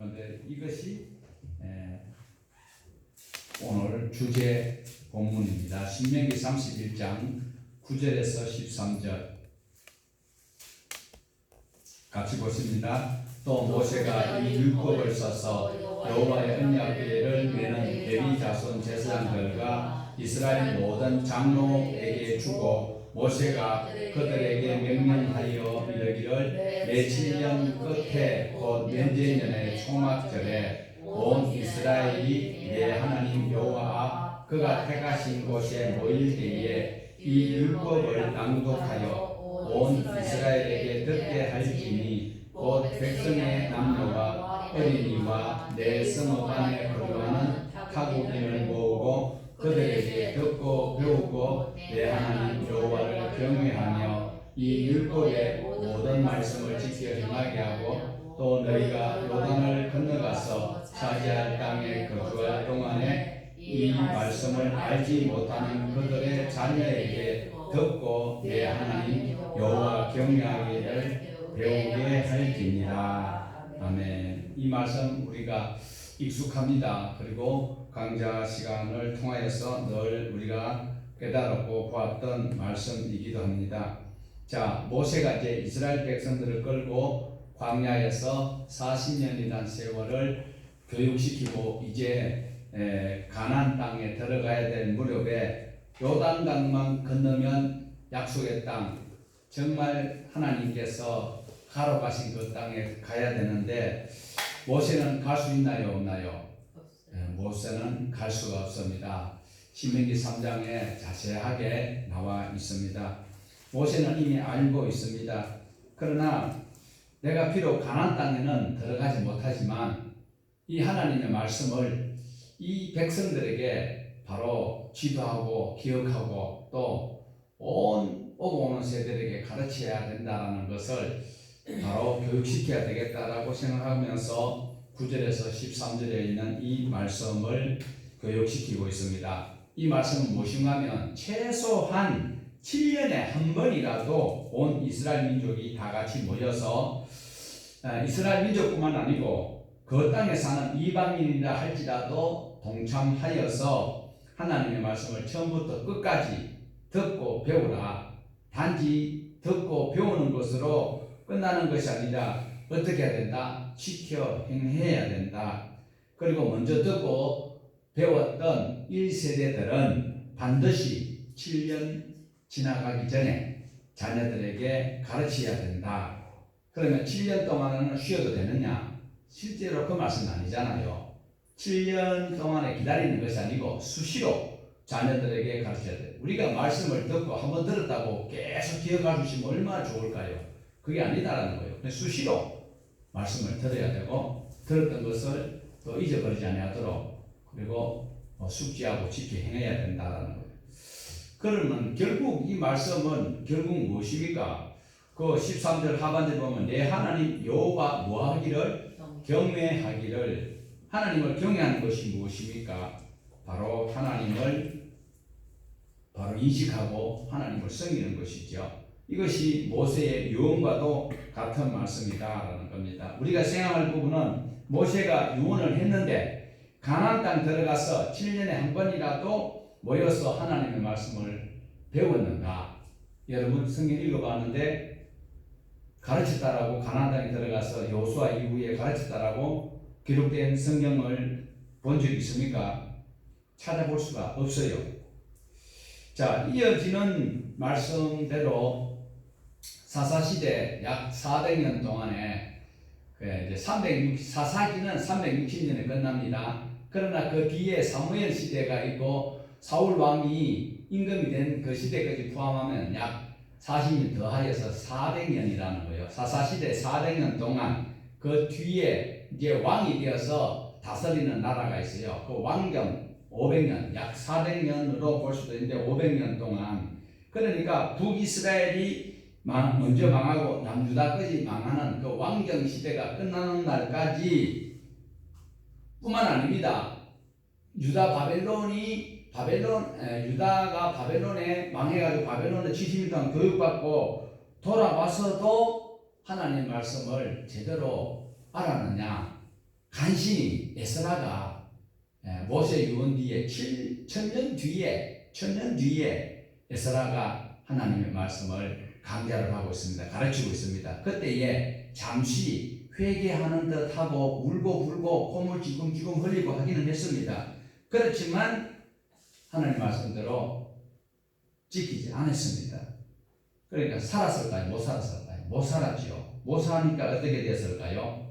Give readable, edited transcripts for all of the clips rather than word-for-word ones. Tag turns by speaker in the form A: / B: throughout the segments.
A: 그런데 이것이 오늘 주제 본문입니다. 신명기 31장 9절에서 13절 같이 보십니다. 또 모세가 이 율법을 써서 여호와의 언약궤를 메는 레위 자손 제사장들과 이스라엘 모든 장로에게 주고 모세가 그들에게 명령하여 이르기를 매 7년 끝에 곧 면제년의 초막절에 온 이스라엘이 내 하나님 여호와 그가 택하신 곳에 모일 때에 이 율법을 낭독하여 온 이스라엘에게 듣게 할지니 곧 백성의 남녀와 어린이와 내 성읍 안에 거주하는 타국인을 모으고 그들에게 듣고 배우고 내 하나님 여호와를 경외하며 이 율법의 모든 말씀을 지켜 행하게 하고 또 너희가 요단을 건너가서 차지할 땅에 거주할 동안에 이 말씀을 알지 못하는 그들의 자녀에게 듣고 내 하나님 여호와 경외하기를 배우게 할지니라. 아멘. 이 말씀 우리가 익숙합니다. 그리고 강좌 시간을 통하여서 늘 우리가 깨달았고 보았던 말씀이기도 합니다. 자, 모세가 이제 이스라엘 백성들을 끌고 광야에서 40년이라는 세월을 교육시키고 이제 가나안 땅에 들어가야 될 무렵에 요단강만 건너면 약속의 땅, 정말 하나님께서 가로 가신 그 땅에 가야 되는데 모세는 갈 수 있나요, 없나요? 모세는 갈 수가 없습니다. 신명기 3장에 자세하게 나와 있습니다. 모세는 이미 알고 있습니다. 그러나 내가 비록 가나안 땅에는 들어가지 못하지만 이 하나님의 말씀을 이 백성들에게 바로 지도하고 기억하고 또 오고 오는 세대에게 가르쳐야 된다는 것을 바로 교육시켜야 되겠다라고 생각하면서 9절에서 13절에 있는 이 말씀을 교육시키고 있습니다. 이 말씀은 무엇인가면 최소한 7년에 한 번이라도 온 이스라엘 민족이 다 같이 모여서 이스라엘 민족뿐만 아니고 그 땅에 사는 이방인이라 할지라도 동참하여서 하나님의 말씀을 처음부터 끝까지 듣고 배우라. 단지 듣고 배우는 것으로 끝나는 것이 아니라 어떻게 해야 된다? 지켜 행해야 된다. 그리고 먼저 듣고 배웠던 1세대들은 반드시 7년 지나가기 전에 자녀들에게 가르쳐야 된다. 그러면 7년 동안은 쉬어도 되느냐? 실제로 그 말씀은 아니잖아요. 7년 동안에 기다리는 것이 아니고 수시로 자녀들에게 가르쳐야 돼요. 우리가 말씀을 듣고 한번 들었다고 계속 기억해 주시면 얼마나 좋을까요? 그게 아니다라는 거예요. 수시로 말씀을 들어야 되고 들었던 것을 또 잊어버리지 않도록 그리고 숙지하고 지켜 행해야 된다라는 거예요. 그러면 결국 이 말씀은 결국 무엇입니까? 그 13절 하반절 보면 내 하나님 여호와 뭐하기를 경외하기를. 하나님을 경외하는 것이 무엇입니까? 바로 하나님을 바로 인식하고 하나님을 섬기는 것이죠. 이것이 모세의 유언과도 같은 말씀이다라는 겁니다. 우리가 생각할 부분은 모세가 유언을 했는데 가나안 땅 들어가서 7년에 한 번이라도 모여서 하나님의 말씀을 배웠는가? 여러분 성경 읽어봤는데 가르쳤다라고 가나안 땅에 들어가서 여호수아 이후에 가르쳤다라고 기록된 성경을 본 적이 있습니까? 찾아볼 수가 없어요. 자, 이어지는 말씀대로 사사시대 약 400년 동안에 사사기는 360년에 끝납니다. 그러나 그 뒤에 사무엘 시대가 있고 사울 왕이 임금이 된 그 시대까지 포함하면 약 40년 더하여서 400년이라는 거예요. 사사시대 400년 동안 그 뒤에 이제 왕이 되어서 다스리는 나라가 있어요. 그 왕정 500년, 약 400년으로 볼 수도 있는데 500년 동안 그러니까 북이스라엘이 먼저 망하고 남유다까지 망하는 그 왕정 시대가 끝나는 날까지 뿐만 아닙니다. 유다가 바벨론에 망해가지고 바벨론에 70년 동안 교육받고 돌아와서도 하나님의 말씀을 제대로 알았느냐? 간신히 에스라가 모세 유언 뒤에 1000년 뒤에 에스라가 하나님의 말씀을 강좌를 하고 있습니다. 가르치고 있습니다. 그때에 잠시 회개하는 듯 하고 울고 불고 콧물 지금지금 흘리고 하기는 했습니다. 그렇지만 하나님 말씀대로 지키지 않았습니다. 그러니까 살았을까요? 못 살았을까요? 못 살았죠. 못 사니까 어떻게 됐을까요?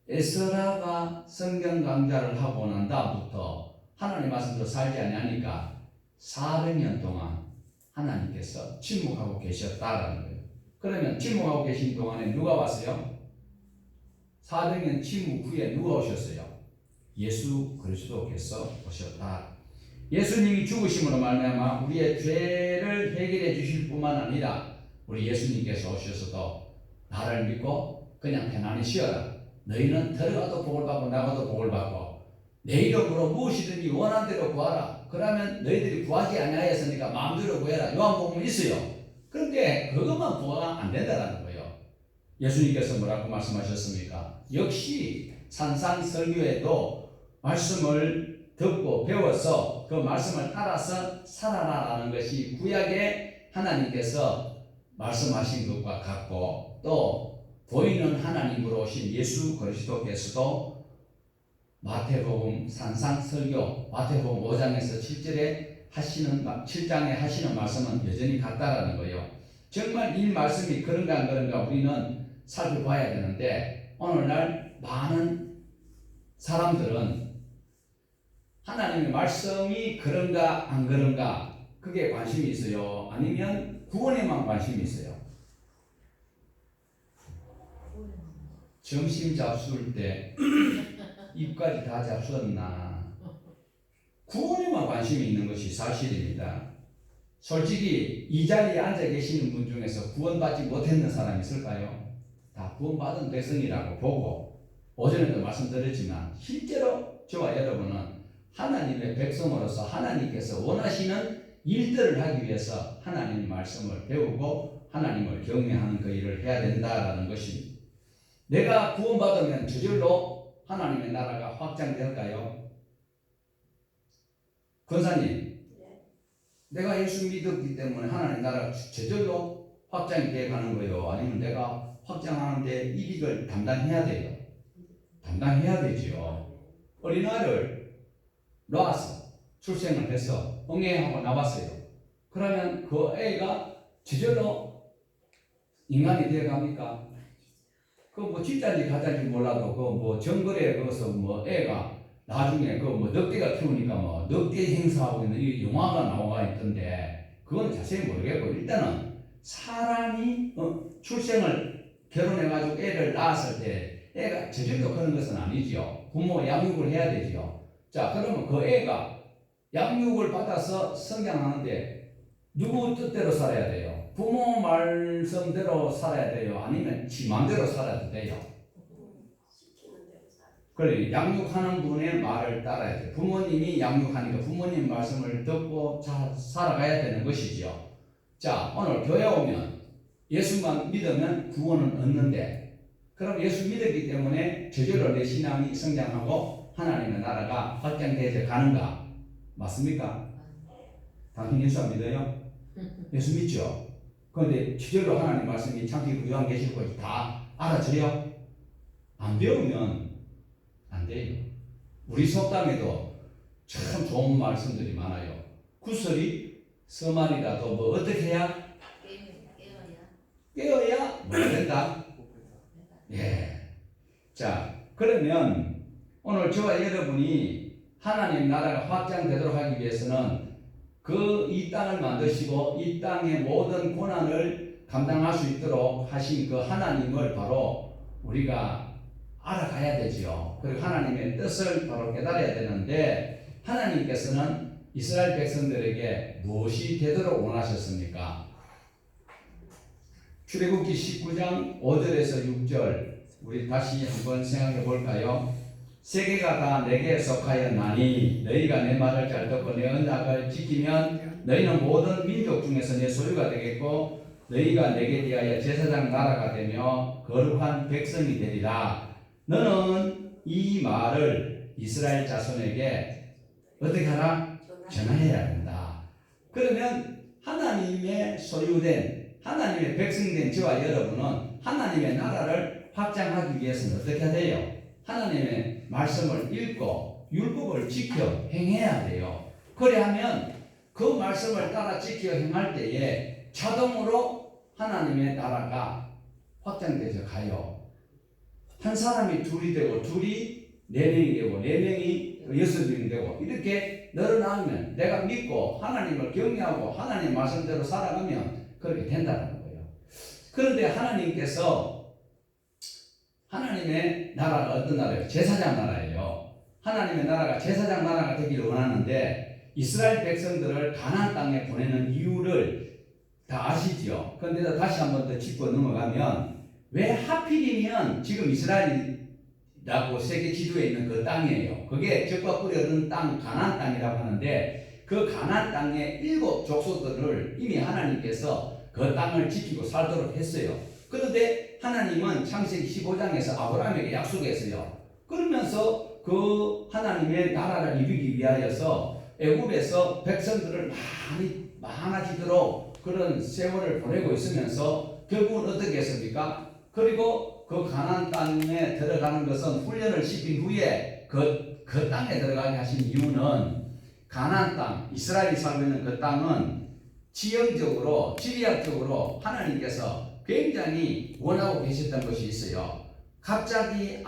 A: 에스라가 성경 강좌를 하고 난 다음부터 하나님 말씀대로 살지 않으니까 400년 동안 하나님께서 침묵하고 계셨다라는 거예요. 그러면 침묵하고 계신 동안에 누가 왔어요? 400년 침묵 후에 누가 오셨어요? 예수 그리스도께서 오셨다. 예수님이 죽으심으로 말미암아 우리의 죄를 해결해 주실 뿐만 아니라 우리 예수님께서 오셔서도 나를 믿고 그냥 편안히 쉬어라. 너희는 들어가도 복을 받고 나가도 복을 받고 내 이름으로 무엇이든지 원하는 대로 구하라. 그러면 너희들이 구하지 아니하였으니까 마음대로 구해라. 요한복음에 있어요. 그런데 그것만 구하면 안 된다는 거예요. 예수님께서 뭐라고 말씀하셨습니까? 역시 산상설교에도 말씀을 듣고 배워서 그 말씀을 따라서 살아라라는 것이 구약에 하나님께서 말씀하신 것과 같고 또 보이는 하나님으로 오신 예수 그리스도께서도 마태복음 산상설교 마태복음 5장에서 7장에 하시는 말씀은 여전히 같다라는 거예요. 정말 이 말씀이 그런가 안 그런가 우리는 살펴봐야 되는데 오늘날 많은 사람들은 하나님의 말씀이 그런가 안 그런가 그게 관심이 있어요? 아니면 구원에만 관심이 있어요? 점심 잡수일 때 입까지 다 잡수었나? 구원에만 관심이 있는 것이 사실입니다. 솔직히 이 자리에 앉아 계시는 분 중에서 구원받지 못했는 사람이 있을까요? 다 구원받은 백성이라고 보고 오전에도 말씀드렸지만 실제로 저와 여러분은 하나님의 백성으로서 하나님께서 원하시는 일들을 하기 위해서 하나님의 말씀을 배우고 하나님을 경외하는 그 일을 해야 된다라는 것입니다. 내가 구원받으면 저절로 하나님의 나라가 확장될까요? 권사님, 내가 예수 믿었기 때문에 하나님 나라가 저절로 확장이 되어 가는 거예요? 아니면 내가 확장하는데 이익을 담당해야 돼요? 담당해야 되죠. 어린아이를 낳아서 출생을 해서 응애하고 나왔어요. 그러면 그 애가 저절로 인간이 되어 갑니까? 그 뭐 집단지 가단지 몰라도 그 뭐 정글에 거기서 뭐 애가 나중에 그 뭐 늑대가 키우니까 뭐 늑대 행사하고 있는 이 영화가 나와 있던데 그건 자세히 모르겠고 일단은 사람이 출생을 결혼해가지고 애를 낳았을 때 애가 저절로 그런 것은 아니지요. 부모 양육을 해야 되지요. 자 그러면 그 애가 양육을 받아서 성장하는데 누구 뜻대로 살아야 돼요? 부모 말씀대로 살아야 돼요? 아니면 지 마음대로 살아도 돼요? 그래 양육하는 분의 말을 따라야 돼요. 부모님이 양육하니까 부모님 말씀을 듣고 잘 살아가야 되는 것이지요. 자 오늘 교회 오면 예수만 믿으면 구원은 얻는데 그럼 예수 믿었기 때문에 저절로 내 신앙이 성장하고 하나님의 나라가 확장되어 가는가? 맞습니까? 당신 예수 안 믿어요? 예수 믿죠? 그런데 저절로 하나님 말씀이 창세기 요한계시록 다 알아져요? 안 배우면 안 돼요. 우리 속담에도 참 좋은 말씀들이 많아요. 구설이 서말이라도 뭐 어떻게 해야? 깨어야 뭐가 된다? 예. 자, 그러면 오늘 저와 여러분이 하나님 나라가 확장되도록 하기 위해서는 그 이 땅을 만드시고 이 땅의 모든 고난을 감당할 수 있도록 하신 그 하나님을 바로 우리가 알아가야 되지요. 그리고 하나님의 뜻을 바로 깨달아야 되는데 하나님께서는 이스라엘 백성들에게 무엇이 되도록 원하셨습니까? 출애굽기 19장 5절에서 6절 우리 다시 한번 생각해 볼까요? 세계가 다 내게 속하였나니 너희가 내 말을 잘 듣고 내 언약을 지키면 너희는 모든 민족 중에서 내 소유가 되겠고 너희가 내게 대하여 제사장 나라가 되며 거룩한 백성이 되리라. 너는 이 말을 이스라엘 자손에게 어떻게 하라? 전하여야 한다. 그러면 하나님의 소유된 하나님의 백성된 저와 여러분은 하나님의 나라를 확장하기 위해서는 어떻게 해야 돼요? 하나님의 말씀을 읽고 율법을 지켜 행해야 돼요. 그래야하면 그 말씀을 따라 지켜 행할 때에 자동으로 하나님의 나라가 확장돼서 가요. 한 사람이 둘이 되고 둘이 네 명이 되고 네 명이 여섯 명이 되고 이렇게 늘어나면 내가 믿고 하나님을 경외하고 하나님 말씀대로 살아가면 그렇게 된다는 거예요. 그런데 하나님께서 하나님의 나라가 어떤 나라예요? 제사장 나라예요. 하나님의 나라가 제사장 나라가 되기를 원하는데 이스라엘 백성들을 가나안 땅에 보내는 이유를 다 아시죠? 그런데 다시 한번 더 짚고 넘어가면 왜 하필이면 지금 이스라엘이라고 세계 지도에 있는 그 땅이에요. 그게 적과 꿀이 흐르는 땅 가나안 땅이라고 하는데 그 가나안 땅의 7 족속들을 이미 하나님께서 그 땅을 지키고 살도록 했어요. 그런데 하나님은 창세기 15장에서 아브라함에게 약속했어요. 그러면서 그 하나님의 나라를 이루기 위하여서 애굽에서 백성들을 많아지도록 그런 세월을 보내고 있으면서 결국은 어떻게 했습니까? 그리고 그 가나안 땅에 들어가는 것은 훈련을 시킨 후에 그 땅에 들어가게 하신 이유는 가나안 땅, 이스라엘이 살고 있는 그 땅은 지형적으로, 지리학적으로 하나님께서 굉장히 원하고 계셨던 것이 있어요. 갑자기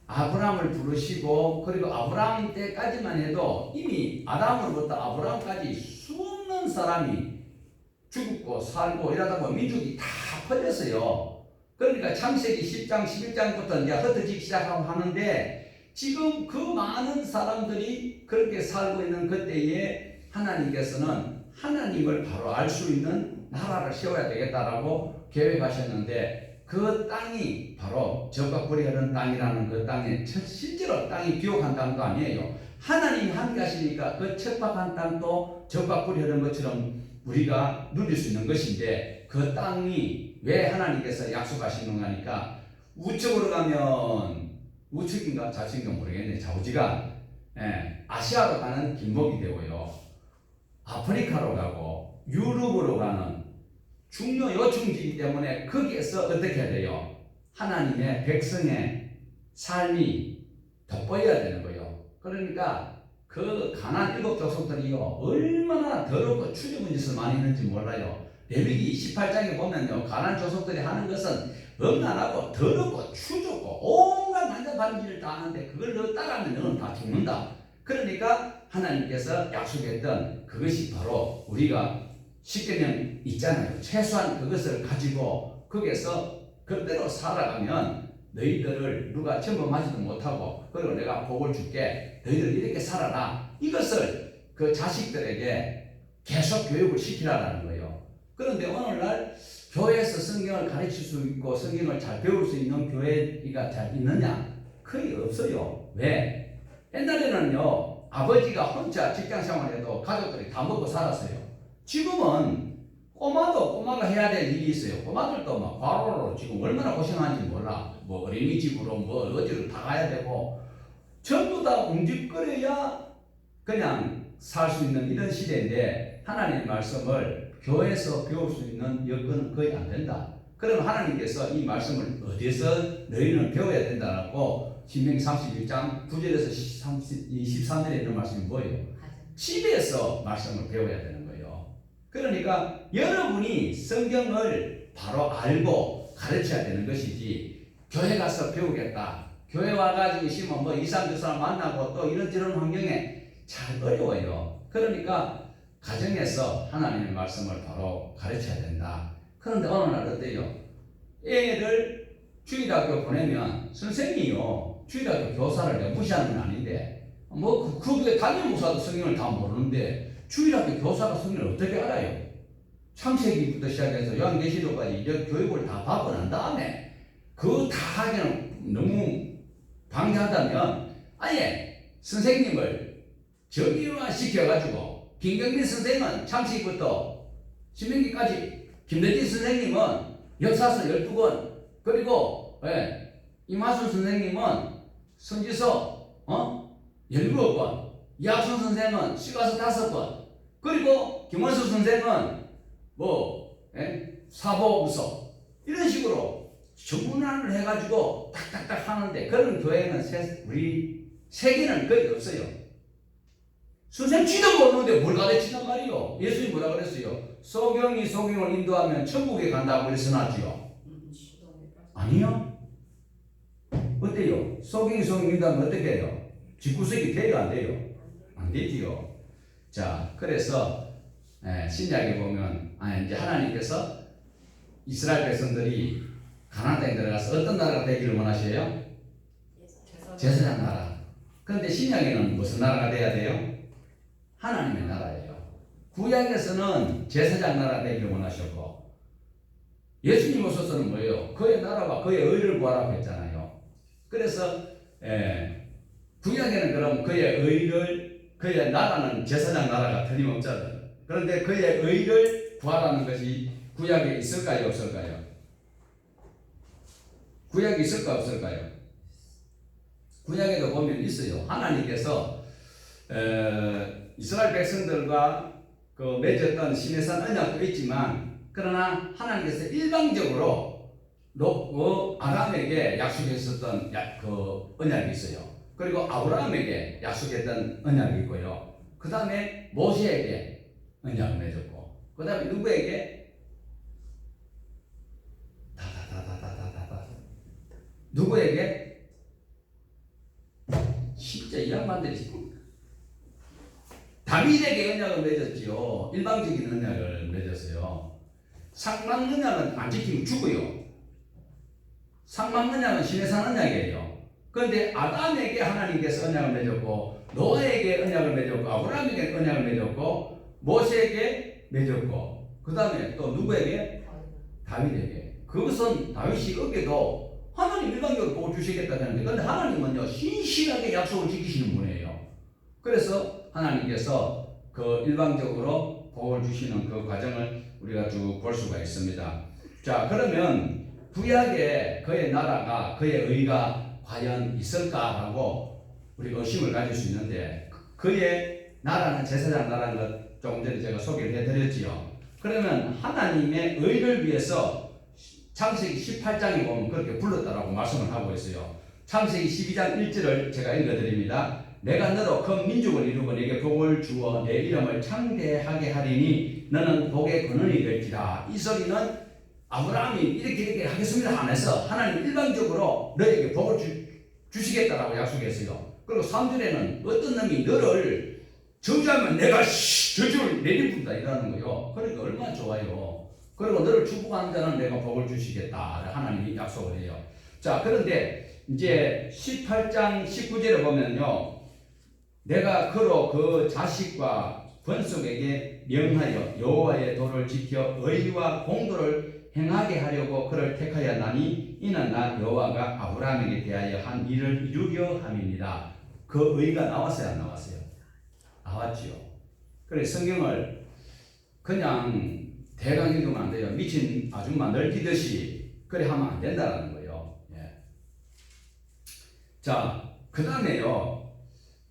A: 아브라함을 부르시고 그리고 아브라함 때까지만 해도 이미 아담으로부터 아브라함까지 수없는 사람이 죽고 살고 이러다 보면 민족이 다 퍼졌어요. 그러니까 창세기 10장 11장부터 이제 흩어지기 시작하고 하는데 지금 그 많은 사람들이 그렇게 살고 있는 그때에 하나님께서는 하나님을 바로 알 수 있는 나라를 세워야 되겠다라고 계획하셨는데 그 땅이 바로 젖과 꿀이 흐르는 땅이라는 그 땅에 실제로 땅이 비옥한 땅도 아니에요. 하나님이 함께 하시니까 그 척박한 땅도 젖과 꿀이 흐르는 것처럼 우리가 누릴 수 있는 것인데 그 땅이 왜 하나님께서 약속하시는가 하니까 우측으로 가면 우측인가 좌측인가 모르겠네. 좌우지간 아시아로 가는 길목이 되고요. 아프리카로 가고 유럽으로 가는 중요 요충지이기 때문에 거기에서 어떻게 해야 돼요? 하나님의 백성의 삶이 돋보여야 되는 거예요. 그러니까 그 가나안 7 족속들이요 얼마나 더럽고 추잡은 짓을 많이 했는지 몰라요. 레위기 18장에 보면요 가나안 족속들이 하는 것은 음란하고 더럽고 추잡고 온갖 난잡한 짓을 다 하는데 그걸 너 따라하면 너는 다 죽는다. 그러니까 하나님께서 약속했던 그것이 바로 우리가 십계명 있잖아요. 최소한 그것을 가지고 거기에서 그대로 살아가면 너희들을 누가 점검하지도 못하고 그리고 내가 복을 줄게. 너희들 이렇게 살아라. 이것을 그 자식들에게 계속 교육을 시키라는 거예요. 그런데 오늘날 교회에서 성경을 가르칠 수 있고 성경을 잘 배울 수 있는 교회가 잘 있느냐? 거의 없어요. 왜? 옛날에는요 아버지가 혼자 직장 생활해도 가족들이 다 먹고 살았어요. 지금은 꼬마가 해야 될 일이 있어요. 꼬마들도 막 과로로 지금 얼마나 고생하는지 몰라. 뭐 어린이집으로 뭐 어디로 다 가야 되고 전부 다 움직거려야 그냥 살 수 있는 이런 시대인데 하나님의 말씀을 교회에서 배울 수 있는 여건은 거의 안 된다. 그럼 하나님께서 이 말씀을 어디서 너희는 배워야 된다라고 신명기 31장 9절에서 13절에 있는 말씀이 뭐예요? 집에서 말씀을 배워야 되는 거예요. 그러니까 여러분이 성경을 바로 알고 가르쳐야 되는 것이지 교회 가서 배우겠다. 교회 와가지고 있으면 뭐 2, 3, 4 사람 만나고 또 이런저런 환경에 잘 어려워요. 그러니까 가정에서 하나님의 말씀을 바로 가르쳐야 된다. 그런데 어느 날 어때요? 애를 주일학교 보내면 선생님이요 주일학교 교사를 무시하는 건 아닌데 뭐 그 담임 목사도 성경을 다 모르는데 주일학교 교사가 성경을 어떻게 알아요? 창세기부터 시작해서 요한계시록까지 교육을 다 받고 난 다음에 그 다 하기는 너무 방해한다면 아예 선생님을 정의화 시켜가지고 김경민 선생님은 창세기부터 신명기까지 김대진 선생님은 역사서 12권 그리고 이마수 선생님은 선지서 17권, 이학순 선생은 시가서 5권, 그리고 김원수 선생은 사보부서 이런 식으로 전문화를 해가지고 딱딱딱 하는데 그런 교회는 우리 세계는 거의 없어요. 선생님 지도 모르는데 뭘 가르치단 말이요. 예수님 뭐라 그랬어요? 소경이 소경을 인도하면 천국에 간다고 그랬어놨지요. 아니요. 어때요? 소경이 소경을 인도하면 어떻게 해요? 집구석이 돼요 안 돼요? 안 되지요. 자, 그래서 신약에 보면 이제 하나님께서 이스라엘 백성들이 가나안 땅에 들어가서 어떤 나라가 되기를 원하셔요? 제사장 나라. 그런데 신약에는 무슨 나라가 돼야 돼요? 하나님의 나라예요. 구약에서는 제사장 나라 되기를 원하셨고, 예수님 오셔서는 뭐예요? 그의 나라와 그의 의를 구하라고 했잖아요. 그래서 구약에는 그럼 그의 나라는 제사장 나라가 틀림없잖아요. 그런데 그의 의를 구하라는 것이 구약에 있을까요, 없을까요? 구약에 있을까, 없을까요? 구약에도 보면 있어요. 하나님께서 이스라엘 백성들과 맺었던 시내산 언약도 있지만, 그러나 하나님께서 일방적으로 아람에게 약속했었던 언약이 있어요. 그리고 아브라함에게 약속했던 언약이 있고요. 그 다음에 모세에게 언약을 맺었고, 그 다음에 누구에게? 누구에게? 진짜 이 양반들이 다윗에게 언약을 맺었지요. 일방적인 언약을 맺었어요. 상만 언약은 안 지키면 죽어요. 상만 언약은 시내산 언약이에요. 그런데 아담에게 하나님께서 언약을 맺었고, 노아에게 언약을 맺었고, 아브라함에게 언약을 맺었고, 모세에게 맺었고, 그 다음에 또 누구에게? 다윗에게. 그것은 다윗이 어겨도 하나님 일방적으로 복 주시겠다는데, 그런데 하나님은요 신실하게 약속을 지키시는 분이에요. 그래서 하나님께서 일방적으로 복을 주시는 그 과정을 우리가 쭉 볼 수가 있습니다. 자, 그러면 구약에 그의 나라가, 그의 의가 과연 있을까라고 우리가 의심을 가질 수 있는데, 그의 나라는 제사장 나라는 것 조금 전에 제가 소개를 해드렸지요. 그러면 하나님의 의를 위해서 창세기 18장에 보면 그렇게 불렀다라고 말씀을 하고 있어요. 창세기 12장 1절을 제가 읽어드립니다. 내가 너로 큰 민족을 이루고 내게 복을 주어 내 이름을 창대하게 하리니 너는 복의 근원이 될지라. 이 소리는 아브라함이 이렇게 하겠습니다 하면서 하나님 일방적으로 너에게 복을 주시겠다라고 약속했어요. 그리고 3절에는 어떤 놈이 너를 저주하면 내가 저주를 내리분다 이라는 거예요. 그러니까 얼마나 좋아요. 그리고 너를 축복하는 자는 내가 복을 주시겠다 하나님이 약속을 해요. 자, 그런데 이제 18장 19절에 보면요, 내가 그로 그 자식과 번속에게 명하여 여호와의 도를 지켜 의와 공도를 행하게 하려고 그를 택하였나니 이는 나 여호와가 아브라함에게 대하여 한 일을 이루려 함이니라. 그 의가 나왔어요, 안 나왔어요? 나왔지요. 그래, 성경을 그냥 대강 읽으면 안 돼요. 미친 아줌마 널뛰듯이 그래 하면 안 된다는 거예요. 예. 자, 그 다음에요,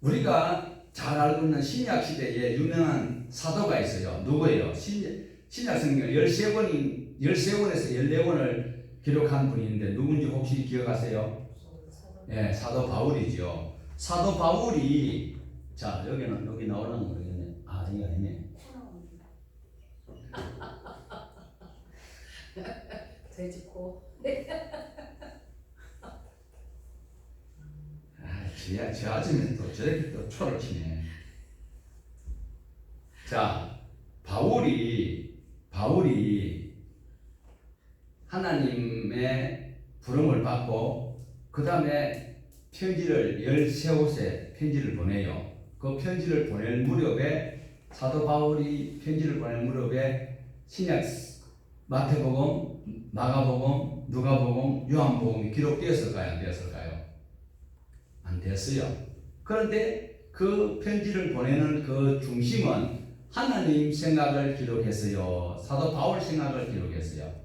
A: 우리가 잘 알고 있는 신약 시대에 유명한 사도가 있어요. 누구예요? 신약 성경 13권에서 14권을 기록한 분이 있는데 누군지 혹시 기억하세요? 예, 사도 바울이죠. 사도 바울이, 자, 여기 나오는 거 모르겠네. 아, 이게 아니네.
B: 돼지코.
A: 저 아줌마는 또 저렇게 또 초를 치네. 자, 바울이 하나님의 부름을 받고 그 다음에 편지를 13곳에 편지를 보내요. 그 편지를 보낼 무렵에, 사도 바울이 편지를 보낼 무렵에 신약 마태복음, 마가복음, 누가복음, 요한복음이 기록되었을까요? 안 되었을까요? 안 됐어요. 그런데 그 편지를 보내는 그 중심은 하나님 생각을 기록했어요. 사도 바울 생각을 기록했어요.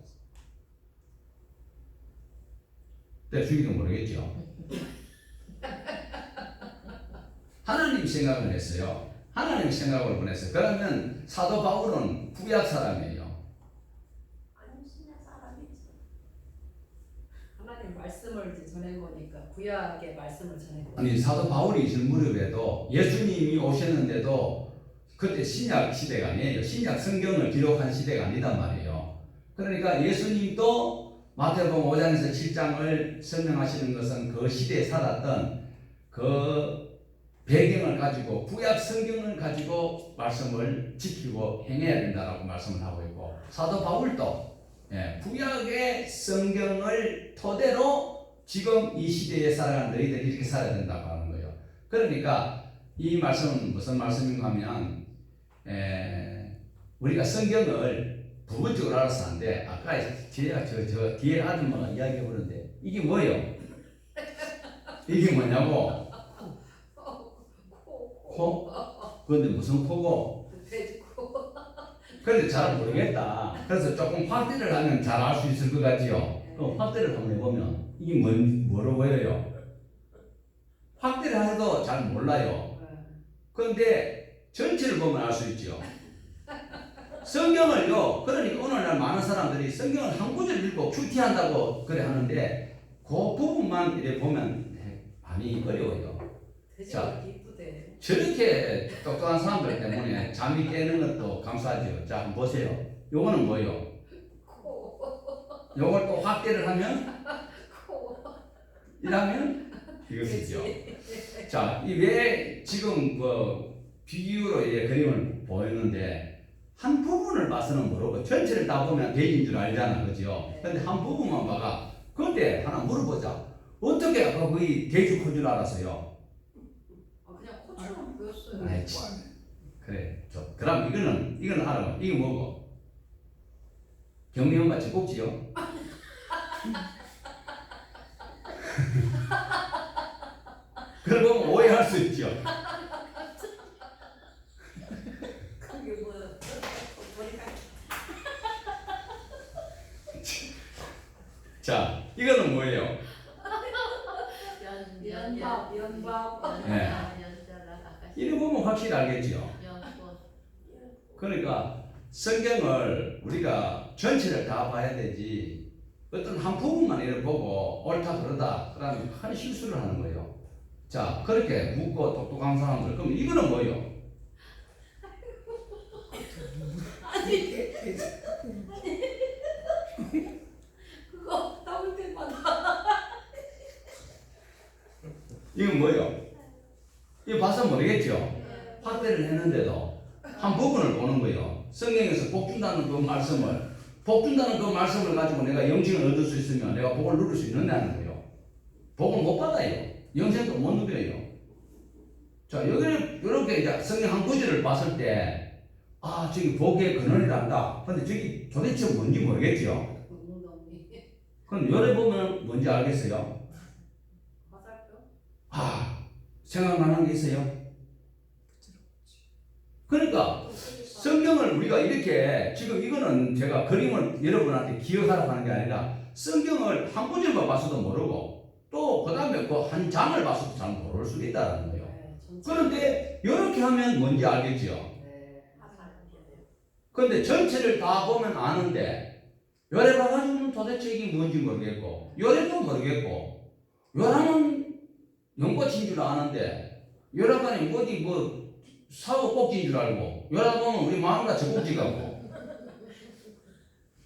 A: 때 죽이도 모르겠죠. 하나님 생각을 했어요. 하나님 생각을 보냈어요. 그러면 사도 바울은 구약 사람이에요.
B: 아니 신약 사람이지. 하나님 말씀을 이제 전해보니까 구약의 말씀을 전해보.
A: 아니 사도 바울이 있을 무렵에도 예수님이 오셨는데도 그때 신약 시대가 아니에요. 신약 성경을 기록한 시대가 아니단 말이에요. 그러니까 예수님도 마태복음 5장에서 7장을 설명하시는 것은 그 시대에 살았던 그 배경을 가지고 구약 성경을 가지고 말씀을 지키고 행해야 된다라고 말씀을 하고 있고, 사도 바울도 구약의 성경을 토대로 지금 이 시대에 살아가는 너희들이 이렇게 살아야 된다고 하는 거예요. 그러니까 이 말씀은 무슨 말씀인가 하면 우리가 성경을 부분적으로 알아서 하는데, 아까 제가 저 뒤에 아줌마가 이야기해 보는데 이게 뭐예요? 이게 뭐냐고? 코? 그런데 무슨 코고?
B: 돼지코.
A: 그런데 잘 모르겠다. 그래서 조금 확대를 하면 잘 알 수 있을 것 같지요? 그럼 확대를 한번 해보면 이게 뭐로 보여요? 확대를 해도 잘 몰라요. 그런데 전체를 보면 알 수 있죠. 성경을요, 그러니까 오늘날 많은 사람들이 성경을 한 구절 읽고 큐티한다고 그래 하는데 그 부분만 이렇게 보면 많이 어려워요.
B: 돼지가 이쁘대.
A: 저렇게 똑똑한 사람들 때문에 잠이 깨는 것도 감사하죠. 자, 한번 보세요. 요거는 뭐예요?
B: 코.
A: 요걸 또 확대를 하면
B: 코.
A: 이라면 이것이죠. 자, 이 왜 지금 비유로 그림을 보였는데 한 부분을 봐서는 모르고 전체를 다 보면 돼지인 줄 알잖아, 그죠? 근데 한 부분만 봐가. 그런데 하나 물어보자. 어떻게 아까 거의 돼지 큰 줄 알았어요?
B: 그냥 코처럼 보였어요.
A: 아이, 그래. 그럼 이거는 하라고. 이게 뭐고? 경미 엄마 젖꼭지요? 그걸 보면 오해할 수 있죠.
B: 그게 뭐야?
A: 자, 이거는 뭐예요?
B: 연밥.
A: 네. 이거 보면 확실히 알겠죠. 그러니까 성경을 우리가 전체를 다 봐야 되지, 어떤 한 부분만 이렇게 보고 옳다 그러다 그러면 큰 실수를 하는 거예요. 자, 그렇게 묻고 똑똑한 사람들, 그럼 이거는 뭐예요?
B: 아니 그거 담을 때마다
A: 이건 뭐예요? 이거 봐서 모르겠죠? 확대를 했는데도 한 부분을 보는 거예요. 성경에서 복 준다는 그 말씀을 가지고 내가 영생을 얻을 수 있으면 내가 복을 누릴 수 있는다는 거예요. 복을 못 받아요. 영생도 못 누려요. 자, 여기는 이렇게 이제 성경 한 구절을 봤을 때, 아, 저기 복의 근원이란다. 근데 저기 도대체 뭔지 모르겠죠? 그럼 열에 보면 뭔지 알겠어요?
B: 화살표?
A: 아, 생각나는 게 있어요? 그러니까 성경을 우리가 이렇게, 지금 이거는 제가 그림을 여러분한테 기억하라고 하는 게 아니라 성경을 한 구절만 봐서도 모르고 또 그 다음에 그 한 장을 봐서도 잘 모를 수도 있다는 거예요. 그런데 이렇게 하면 뭔지 알겠죠? 그런데 전체를 다 보면 아는데 요래 봐가지고는 도대체 이게 뭔지 모르겠고, 요래도 모르겠고, 요라는 연꽃인 줄 아는데 요라가니 뭐지 사고 꼭지인 줄 알고, 요라 보면 우리 마누라 젖꼭지 같고.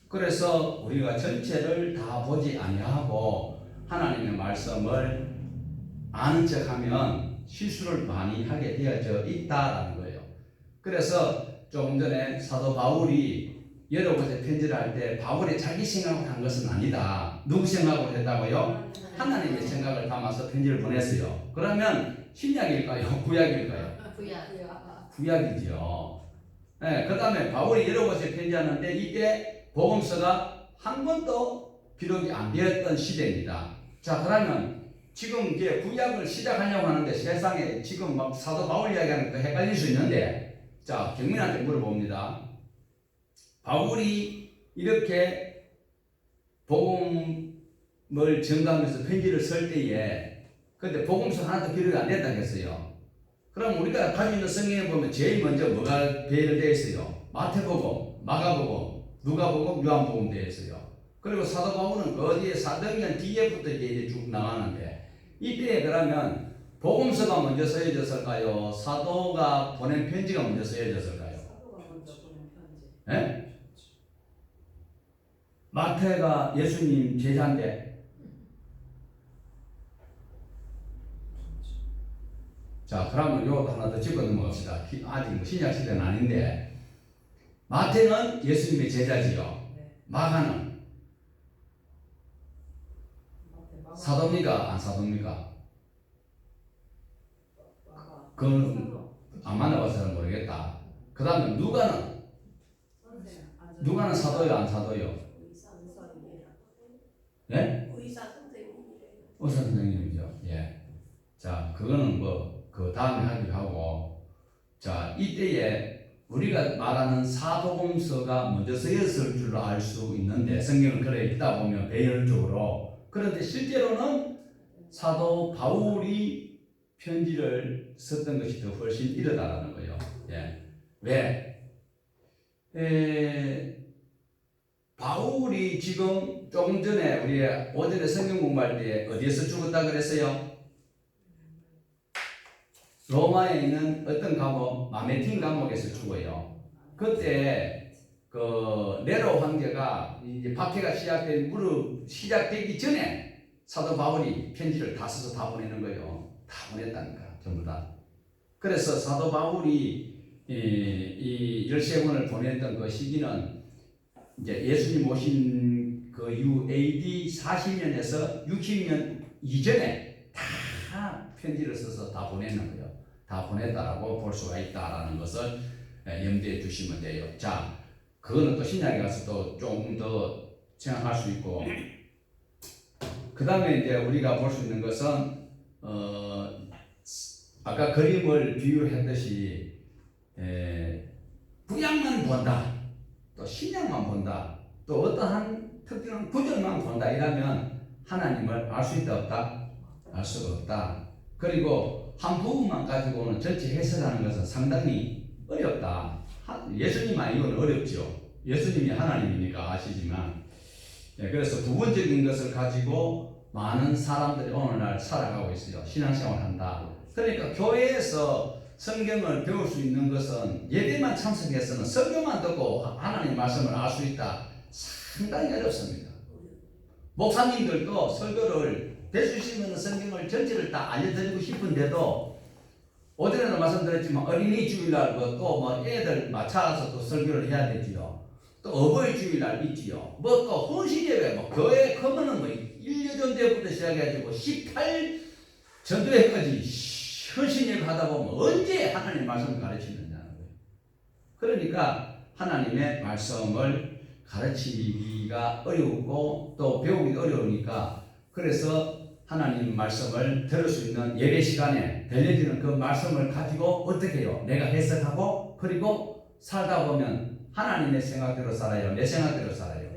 A: 그래서 우리가 전체를 다 보지 아니하고 하나님의 말씀을 아는 척하면 실수를 많이 하게 되어져 있다라는 거예요. 그래서 조금 전에 사도 바울이 여러 곳에 편지를 할 때 바울이 자기 생각을 한 것은 아니다. 누구 생각을 했다고요? 하나님의 생각을 담아서 편지를 보냈어요. 그러면 신약일까요? 구약일까요? 구약이죠. 네, 그 다음에 바울이 여러 곳에 편지하는데 이때 복음서가 한 번도 기록이 안 되었던 시대입니다. 자, 그러면 지금 이제 구약을 시작하려고 하는데 세상에 지금 막 사도 바울 이야기하는 거 헷갈릴 수 있는데, 자, 경민한테 물어봅니다. 바울이 이렇게 복음을 정당에서 편지를 쓸 때에 근데 복음서 하나도 기록이 안 됐다고 했어요. 그럼 우리가 가지고 있는 성경에 보면 제일 먼저 뭐가 배열되어 있어요? 마태복음, 마가복음, 누가복음, 요한복음 되어 있어요. 그리고 사도 바울은 그 뒤에 사도행전 뒤에부터 이제 쭉 나가는데 이때에 그러면 복음서가 먼저 쓰여졌을까요? 사도가 보낸 편지가 먼저 쓰여졌을까요?
B: 사도가 먼저 보낸 편지.
A: 예? 마태가 예수님 제자인데 자 그러면 요것도 하나 더 짚어 넘어갑시다. 아직 뭐 신약 시대는 아닌데 마태는 예수님의 제자지요.
B: 네.
A: 마가는
B: 마가.
A: 사도입니까? 안 사도입니까?
B: 마가.
A: 그건
B: 사도.
A: 안 만나봐서 잘 모르겠다. 그 다음에 누가는
B: 선생.
A: 누가는 사도요 안 사도요?
B: 의사 선생님이라.
A: 예?
B: 의사 선생님이래.
A: 의사 선생님이죠. 예. 자 그거는 뭐 그 다음에 하기로 하고 자 이때에 우리가 말하는 사복음서가 먼저 쓰였을 줄로 알 수 있는데 성경을 그래 읽다 보면 배열적으로 그런데 실제로는 사도 바울이 편지를 썼던 것이 더 훨씬 이르다라는 거예요. 예. 왜? 바울이 지금 조금 전에 우리 오전에 성경 공부할 때 어디에서 죽었다 그랬어요? 로마에 있는 어떤 감옥, 마메틴 감옥에서 죽어요. 그때 그 네로 황제가 이제 박해가 시작되기 전에 사도 바울이 편지를 다 써서 다 보내는 거예요. 다 보냈다니까 전부 다. 그래서 사도 바울이 이 13권을 보냈던 그 시기는 이제 예수님 오신 그 이후 AD 40년에서 60년 이전에 다 편지를 써서 다 보내는 거예요. 다 보냈다라고 볼 수가 있다라는 것을 염두에 두시면 돼요. 자, 그거는 또 신약에 가서 또 조금 더 생각할 수 있고, 그 다음에 이제 우리가 볼 수 있는 것은 아까 그림을 비유했듯이 구약만 본다, 또 신약만 본다, 또 어떠한 특정한 구절만 본다 이러면 하나님을 알 수 있다 없다? 알 수가 없다. 그리고 한 부분만 가지고는 전체 해석하는 것은 상당히 어렵다. 예수님만 이건 어렵죠. 예수님이 하나님이니까 아시지만 그래서 부분적인 것을 가지고 많은 사람들이 오늘날 살아가고 있어요. 신앙생활을 한다. 그러니까 교회에서 성경을 배울 수 있는 것은 예배만 참석해서는 설교만 듣고 하나님 말씀을 알 수 있다. 상당히 어렵습니다. 목사님들도 설교를 대수시면 성경을 전체를 다 알려드리고 싶은데도 어제도 말씀드렸지만 어린이 주일날 또뭐 애들 맞춰서 또 설교를 해야 되지요. 또 어버이 주일날 있지요. 뭐 또 헌신예배 뭐 교회 크면은 뭐 1년 전부터 시작해가지고 18 전도회까지 헌신예배 하다 보면 언제 하나님 말씀을 가르치느냐는 거예요. 그러니까 하나님의 말씀을 가르치기가 어렵고 또 배우기가 어려우니까 그래서 하나님 말씀을 들을 수 있는 예배 시간에 들려지는 그 말씀을 가지고 어떻게 해요? 내가 해석하고 그리고 살다 보면 하나님의 생각대로 살아요? 내 생각대로 살아요?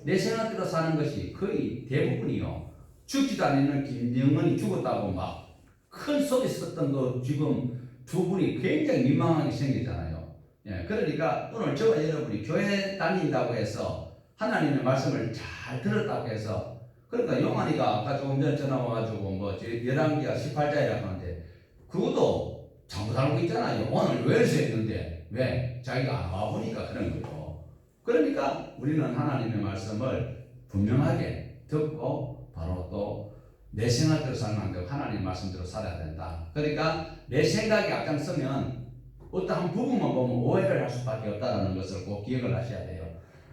A: 내 생각대로 사는 것이 거의 대부분이요. 죽지도 않는 김정은이 죽었다고 막 큰 소리 썼던 거 지금 두 분이 굉장히 민망하게 생기잖아요. 예, 그러니까 오늘 저와 여러분이 교회 다닌다고 해서 하나님의 말씀을 잘 들었다고 해서 그러니까 용환이가 아까 조금 전에 전화 와가지고 뭐 11기가 18자이라고 하는데 그것도 잘못 알고 있잖아요. 오늘 웰스 했는데 왜? 자기가 안 와보니까 그런 거죠. 그러니까 우리는 하나님의 말씀을 분명하게 듣고 바로 또 내 생각대로 살면 안 되고 하나님의 말씀대로 살아야 된다. 그러니까 내 생각이 앞장서면 어떠한 부분만 보면 오해를 할 수밖에 없다는 것을 꼭 기억을 하셔야 돼요.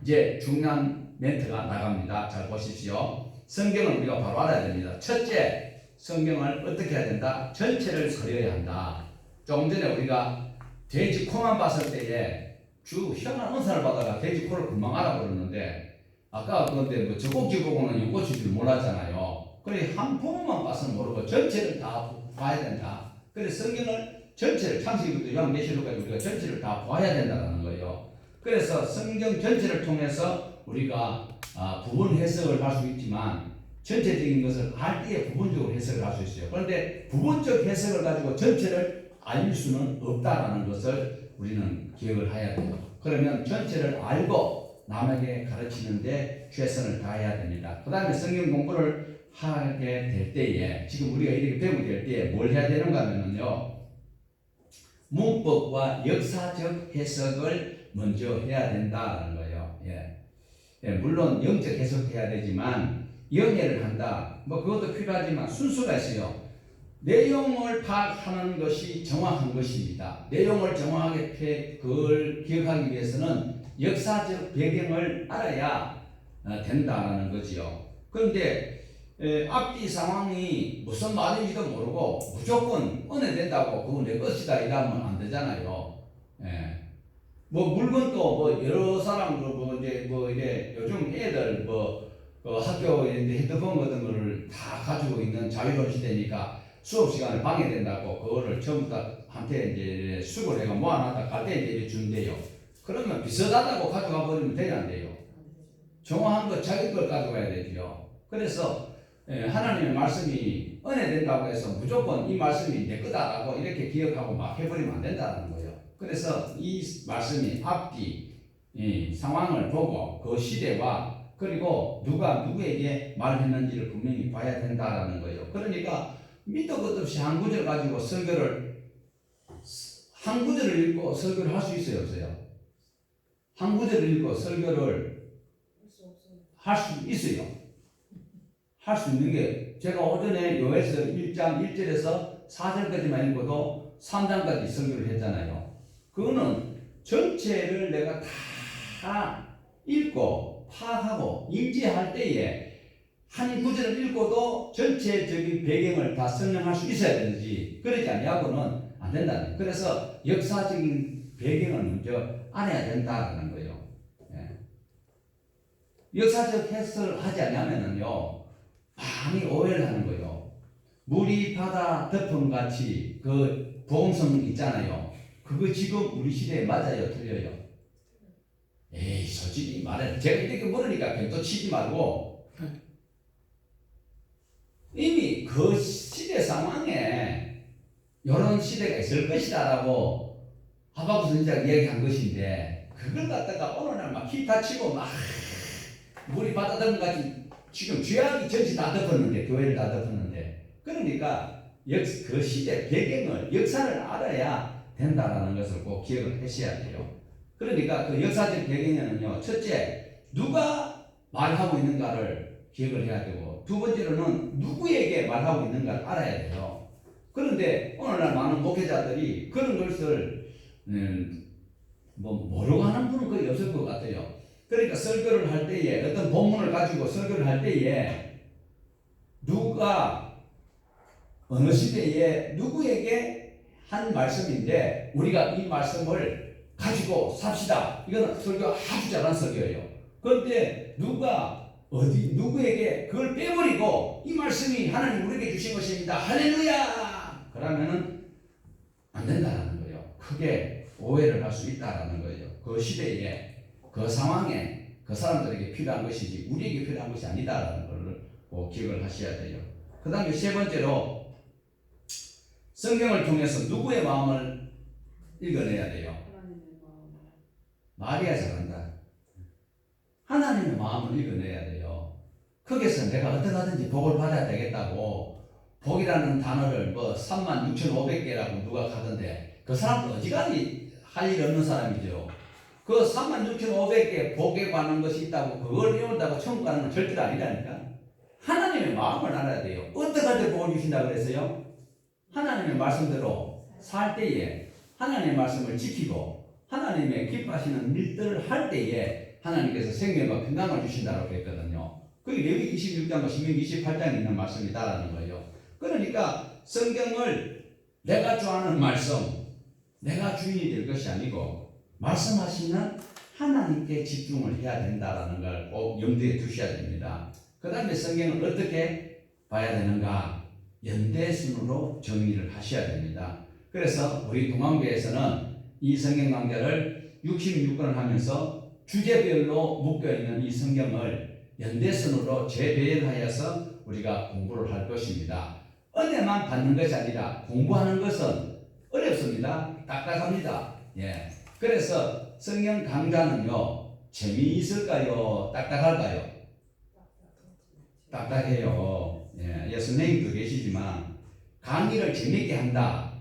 A: 이제 중요한 멘트가 나갑니다. 잘 보십시오. 성경을 우리가 바로 알아야 됩니다. 첫째, 성경을 어떻게 해야 된다? 전체를 그려야 한다. 조금 전에 우리가 돼지 코만 봤을 때에 주 희한한 은사를 받아가 돼지 코를 금방 알아버렸는데 아까 그런데 뭐 젖꼭지 보고는 연꽃일 줄 몰랐잖아요. 그래 한 부분만 봐서는 모르고 전체를 다 봐야 된다. 그래서 성경을 전체를 창세기부터 요한계시록까지 우리가 전체를 다 봐야 된다는 거예요. 그래서 성경 전체를 통해서 우리가 부분 해석을 할 수 있지만 전체적인 것을 알 때에 부분적으로 해석을 할 수 있어요. 그런데 부분적 해석을 가지고 전체를 알 수는 없다라는 것을 우리는 기억을 해야 돼요. 그러면 전체를 알고 남에게 가르치는데 최선을 다해야 됩니다. 그 다음에 성경 공부를 하게 될 때에, 지금 우리가 이렇게 배우게 될 때에 뭘 해야 되는가 하면요, 문법과 역사적 해석을 먼저 해야 된다는 거예요. 물론 영적 해석해야 되지만 영해를 한다, 뭐 그것도 필요하지만 순서가 있어요. 내용을 파악하는 것이 정확한 것입니다. 내용을 정확하게 그걸 기억하기 위해서는 역사적 배경을 알아야 된다는 거지요. 그런데 앞뒤 상황이 무슨 말인지도 모르고 무조건 은혜된다고 그거 내 것이다 이러면 안 되잖아요. 뭐 물건도 뭐 여러 사람들 이제 요즘 애들 학교에 이제 핸드폰 같은 거를 다 가지고 있는 자유로운 시대니까 수업 시간을 방해된다고 그거를 전부 다 한테 이제 수거를 해가 모아놨다 갈 때 이제 준대요. 그러면 비슷하다고 가져가 버리면 되지 안 돼요. 정확한 거 자기 걸 가져가야 되죠. 그래서 하나님의 말씀이 은혜된다고 해서 무조건 이 말씀이 내 거다라고 이렇게 기억하고 막 해버리면 안 된다는 거예요. 그래서 이 말씀이 앞뒤 상황을 보고 그 시대와 그리고 누가 누구에게 말했는지를 분명히 봐야 된다라는 거예요. 그러니까 밑도 끝도 없이 한 구절 가지고 한 구절을 읽고 설교를 할 수 있어요, 없어요? 한 구절을 읽고 설교를 할 수 있어요. 할 수 있는 게, 제가 오전에 요에서 1장 1절에서 4절까지만 읽고도 3장까지 설교를 했잖아요. 그거는 전체를 내가 다 읽고 파악하고 인지할 때에 한 구절을 읽고도 전체적인 배경을 다 설명할 수 있어야 되지, 그러지 않냐고는 안 된다는. 그래서 역사적인 배경을 먼저 알아야 된다는 거예요. 역사적 해석을 하지 않으면요 많이 오해를 하는 거예요. 물이 바다 덮음 같이 그 보험성 있잖아요. 그거 지금 우리 시대에 맞아요, 틀려요? 에이, 솔직히 말해, 제가 이렇게 물으니까 또 치지 말고, 이미 그 시대 상황에 이런 시대가 있을 것이다라고 하박국 선지자가 이야기한 것인데, 그걸 갖다가 어느 날 막 휘 다치고 막 물이 바다 덮음 같이 지금 죄악이 전체 다 덮었는데, 교회를 다 덮었는데, 그러니까 그 시대 배경을, 역사를 알아야 된다라는 것을 꼭 기억을 하셔야 돼요. 그러니까 그 역사적 배경에는요, 첫째, 누가 말하고 있는가를 기억을 해야 되고, 두 번째로는 누구에게 말하고 있는가를 알아야 돼요. 그런데 오늘날 많은 목회자들이 그런 것을 모르고 하는 분은 거의 없을 것 같아요. 그러니까 설교를 할 때에, 어떤 본문을 가지고 설교를 할 때에 누가 어느 시대에 누구에게 한 말씀인데 우리가 이 말씀을 가지고 삽시다, 이거는 설교 아주 잘한 설교예요. 그런데 누가 누구에게 그걸 빼버리고 이 말씀이 하나님 우리에게 주신 것입니다, 할렐루야, 그러면은 안 된다는 거예요. 크게 오해를 할 수 있다라는 거예요. 그 시대에, 그 상황에 그 사람들에게 필요한 것이지 우리에게 필요한 것이 아니다라는 것을 꼭 기억을 하셔야 돼요. 그 다음에 세 번째로, 성경을 통해서 누구의 마음을 읽어내야 돼요? 마리아 잘한다. 하나님의 마음을 읽어내야 돼요. 거기서 내가 어떻게 하든지 복을 받아야 되겠다고, 복이라는 단어를 36,500개라고 누가 가던데, 그 사람도 어지간히 할 일 없는 사람이죠. 그 36,500개 복에 관한 것이 있다고 그걸 외운다고 천국 가는 건 절대로 아니라니까. 하나님의 마음을 알아야 돼요. 어떻게 할 때 복을 주신다고 그랬어요? 하나님의 말씀대로 살 때에, 하나님의 말씀을 지키고 하나님의 기뻐하시는 일들을 할 때에 하나님께서 생명과 평강을 주신다고 했거든요. 그게 레위기 26장과 신명기 28장에 있는 말씀이다라는 거예요. 그러니까 성경을 내가 좋아하는 말씀, 내가 주인이 될 것이 아니고 말씀하시는 하나님께 집중을 해야 된다라는 걸 꼭 염두에 두셔야 됩니다. 그 다음에 성경을 어떻게 봐야 되는가? 연대순으로 정리를 하셔야 됩니다. 그래서 우리 동안교회에서는 이 성경 강좌를 66권을 하면서 주제별로 묶여있는 이 성경을 연대순으로 재배열하여서 우리가 공부를 할 것입니다. 은혜만 받는 것이 아니라 공부하는 것은 어렵습니다. 딱딱합니다. 예. 그래서 성경 강좌는요, 재미있을까요? 딱딱할까요? 딱딱해요. 예. 선생님도 계시지만 강의를 재미있게 한다.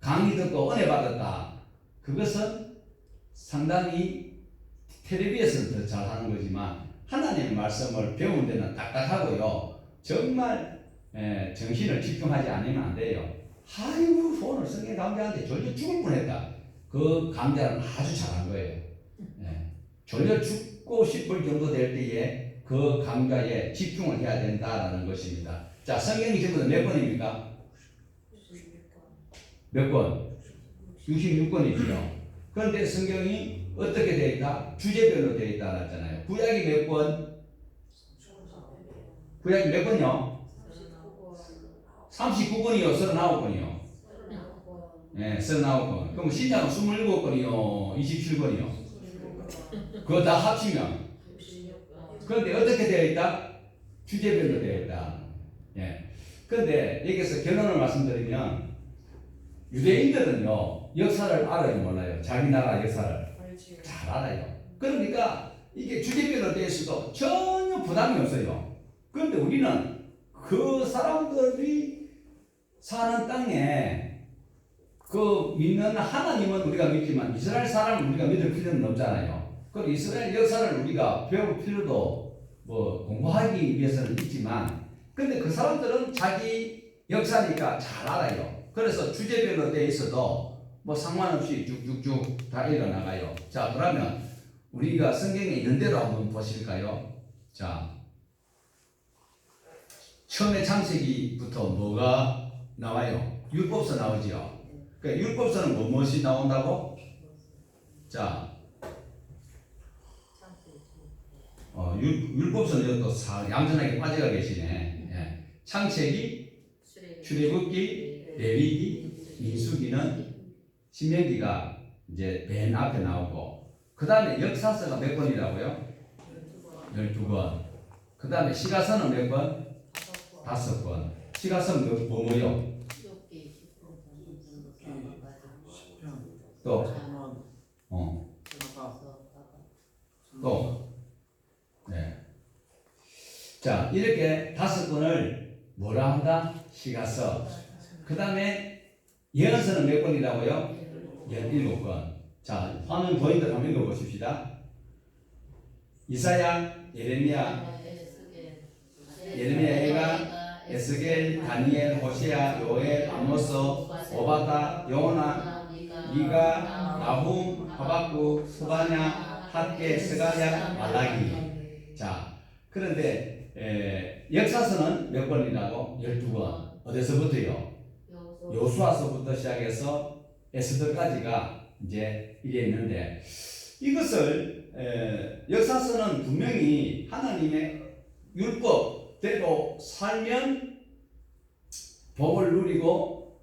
A: 강의 듣고 은혜 받았다. 그것은 상당히 텔레비에서는 더 잘하는 거지만 하나님의 말씀을 배우는 데는 딱딱하고요. 정말 정신을 집중하지 않으면 안 돼요. 아이고 오늘 성경 강좌한테 졸려 죽을 뻔했다. 그 강좌는 아주 잘한 거예요. 졸려 죽고 싶을 정도 될 때에 그 강좌에 집중을 해야 된다라는 것입니다. 자, 성경이 전부 다 몇 권입니까? 몇 권? 66권이죠. 그런데 성경이 어떻게 되어 있다? 주제별로 되어 있다 그랬잖아요. 구약이 몇 권? 구약이 몇 권이요? 39권이요? 39권이요? 네, 39권. 그럼 신약은 27권이요? 27권이요? 그거 다 합치면. 그런데 어떻게 되어 있다? 주제별로 되어 있다. 예. 그런데 여기서 결론을 말씀드리면 유대인들은요, 역사를 알아요, 몰라요? 자기 나라 역사를 잘 알아요. 그러니까 이게 주제별로 되어 있어도 전혀 부담이 없어요. 그런데 우리는 그 사람들이 사는 땅에 그 믿는 하나님은 우리가 믿지만 이스라엘 사람은 우리가 믿을 필요는 없잖아요. 그리고 이스라엘 역사를 우리가 배울 필요도 뭐 공부하기 위해서는 있지만, 근데 그 사람들은 자기 역사니까 잘 알아요. 그래서 주제별로 되어 있어도 뭐 상관없이 쭉쭉쭉 다 읽어나가요. 자, 그러면 우리가 성경에 있는 대로 한번 보실까요? 자, 처음에 창세기부터 뭐가 나와요? 율법서 나오지요. 그러니까 율법서는 무엇이 나온다고? 자, 율법서는 또 얌전하게 빠져가 계시네. 예. 창세기, 출애굽기, 레위기, 민수기는 신명기가 이제 맨 앞에 나오고, 그 다음에 역사서가 몇 권이라고요? 12권. 그 다음에 시가서는 몇 권? 5권. 시가서는 뭐요? 또, 또, 네. 자, 이렇게 5권을 뭐라 한다? 시가서. 그 다음에 예언서는 몇 권이라고요? 17권. 자, 화면 보인다 한번 읽어보십시다. 이사야, 예레미야, 에가, 에스겔, 다니엘, 호세아, 요엘, 아모스, 오바다, 요나, 미가, 나훔, 하박국, 스바냐, 학개, 스가랴, 말라기. 자, 그런데 역사서는 몇 권이라고? 12권. 어디서부터요? 요수아서부터 시작해서 에스더까지가 이제 이게 있는데, 이것을 역사서는 분명히 하나님의 율법대로 살면 복을 누리고,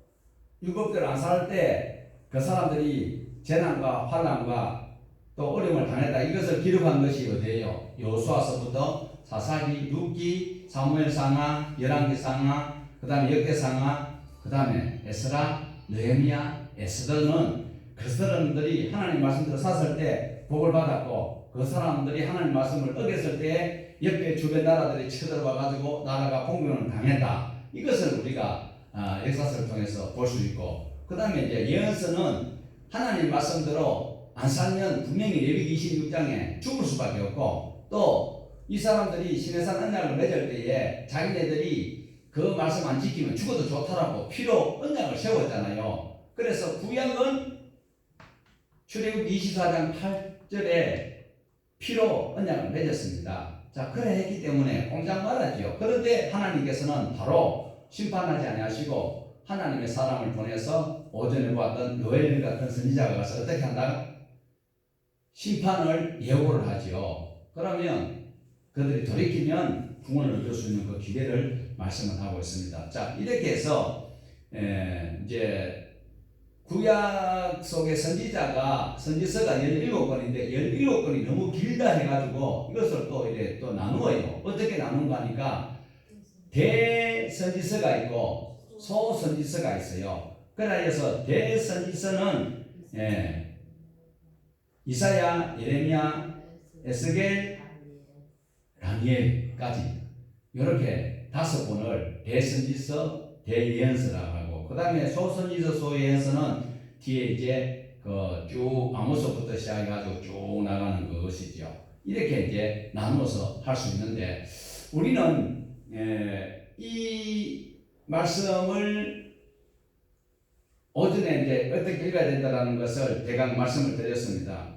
A: 율법대로 안 살 때 그 사람들이 재난과 환난과 또 어려움을 당했다, 이것을 기록한 것이 어디예요? 요수아서부터 사사기, 룻기, 사무엘상하, 열왕기상하, 그 다음에 역대상하, 그 다음에 에스라, 느헤미야, 에스더는 그 사람들이 하나님 말씀대로 샀을 때 복을 받았고, 그 사람들이 하나님 말씀을 어겼을 때 옆에 주변 나라들이 쳐들어와 가지고 나라가 공격을 당했다. 이것을 우리가 역사서를 통해서 볼 수 있고, 그 다음에 이제 예언서는 하나님 말씀대로 안 살면 분명히 레위기 26장에 죽을 수밖에 없고, 또 이 사람들이 시내산 언약을 맺을 때에 자기네들이 그 말씀 안 지키면 죽어도 좋다라고 피로 언약을 세웠잖아요. 그래서 구약은 출애굽기 24장 8절에 피로 언약을 맺었습니다. 자, 그래 했기 때문에 꼼짝 말았죠. 그런데 하나님께서는 바로 심판하지 아니하시고 하나님의 사람을 보내서 오전에 보았던 요엘 같은 선지자가 가서 어떻게 한다? 심판을 예고를 하지요. 그러면 그들이 돌이키면 구원을 얻을 수 있는 그 기회를 말씀을 하고 있습니다. 자, 이렇게 해서 이제 구약 속의 선지서가 17권인데 17권이 너무 길다 해가지고 이것을 또 이제 또 나누어요. 어떻게 나눈가 하니까 대선지서가 있고 소선지서가 있어요. 그래서 대선지서는 이사야, 예레미야, 에스겔, 다니엘까지 이렇게 5권을 대선지서, 대예언서라고 하고, 그 다음에 소선지서, 소예언서는 뒤에 이제 쭉 아모스부터 시작해가지고 쭉 나가는 것이죠. 이렇게 이제 나누어서 할 수 있는데, 우리는 이 말씀을 오전에 이제 어떻게 읽어야 된다는 것을 대강 말씀을 드렸습니다.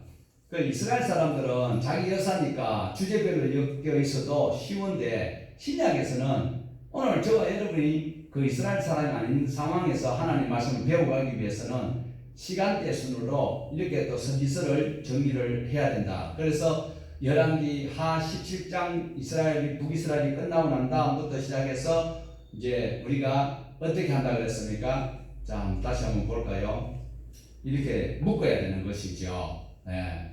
A: 그 이스라엘 사람들은 자기 여사니까 주제별로 엮여 있어도 쉬운데, 신약에서는 오늘 저와 여러분이 그 이스라엘 사람이 아닌 상황에서 하나님 말씀을 배워가기 위해서는 시간대 순으로 이렇게 또 선지서를 정리를 해야 된다. 그래서 열왕기 하 17장 북이스라엘이 끝나고 난 다음부터 시작해서 이제 우리가 어떻게 한다 그랬습니까? 자, 다시 한번 볼까요? 이렇게 묶어야 되는 것이죠.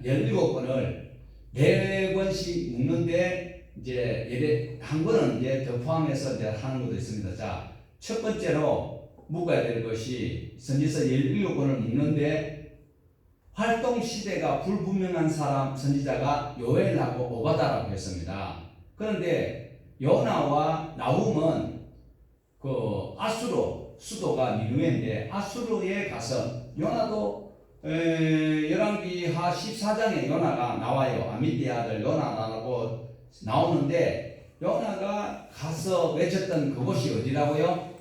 A: 17권을 4권씩 묶는데, 이제 한 권은 이제 더 포함해서 이제 하는 것도 있습니다. 자, 첫 번째로 묶어야 될 것이 선지서 17권을 묶는데, 활동 시대가 불분명한 사람 선지자가 요엘하고 오바다라고 했습니다. 그런데 요나와 나훔은 그 아수르 수도가 니느웨인데 아수르에 가서, 요나도 열왕기 하 14장에 요나가 나와요. 아미띠 아들 요나라고 나오는데, 요나가 가서 외쳤던 그곳이 어디라고요?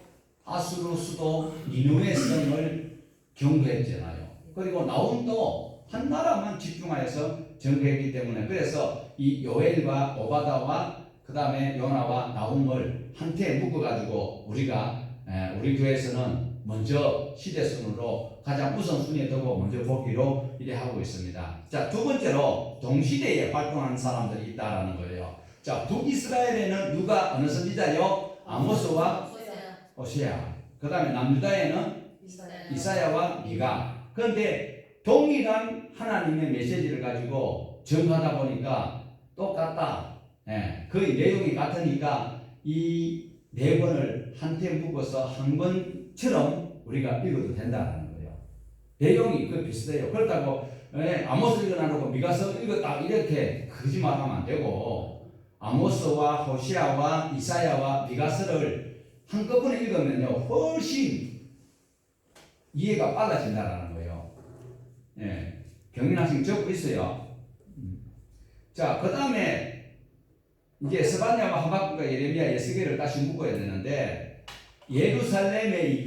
A: 아수르 수도 니느웨 성을 경고했잖아요. 그리고 나훔도 한 나라만 집중하여서 전거했기 때문에, 그래서 이 요엘과 오바다와 그 다음에 요나와 나훔을 한테 묶어가지고 우리가 우리 교회에서는 먼저 시대순으로 가장 우선순위에 두고 먼저 보기로 이래 하고 있습니다. 자, 두 번째로 동시대에 활동한 사람들이 있다라는 거예요. 자, 북이스라엘에는 누가 어느 선지자요? 아모스와 호세아. 그 다음에 남유다에는 이사야와 미가. 그런데 동일한 하나님의 메시지를 가지고 전하다 보니까 똑같다. 거의 내용이 같으니까 이 4권을 한테 묶어서 한 권처럼 우리가 읽어도 된다는 거예요. 내용이 비슷해요. 그렇다고 아모스 읽어나누고 미가서 읽었다 이렇게 거짓말하면 안 되고, 아모스와 호시아와 이사야와 미가서를 한꺼번에 읽으면요 훨씬 이해가 빨라진다는 거예요. 경륜학생 적고 있어요. 자, 그 다음에 이제 스바냐와 하박국과 예레미야, 에스겔을 다시 묶어야 되는데, 예루살렘에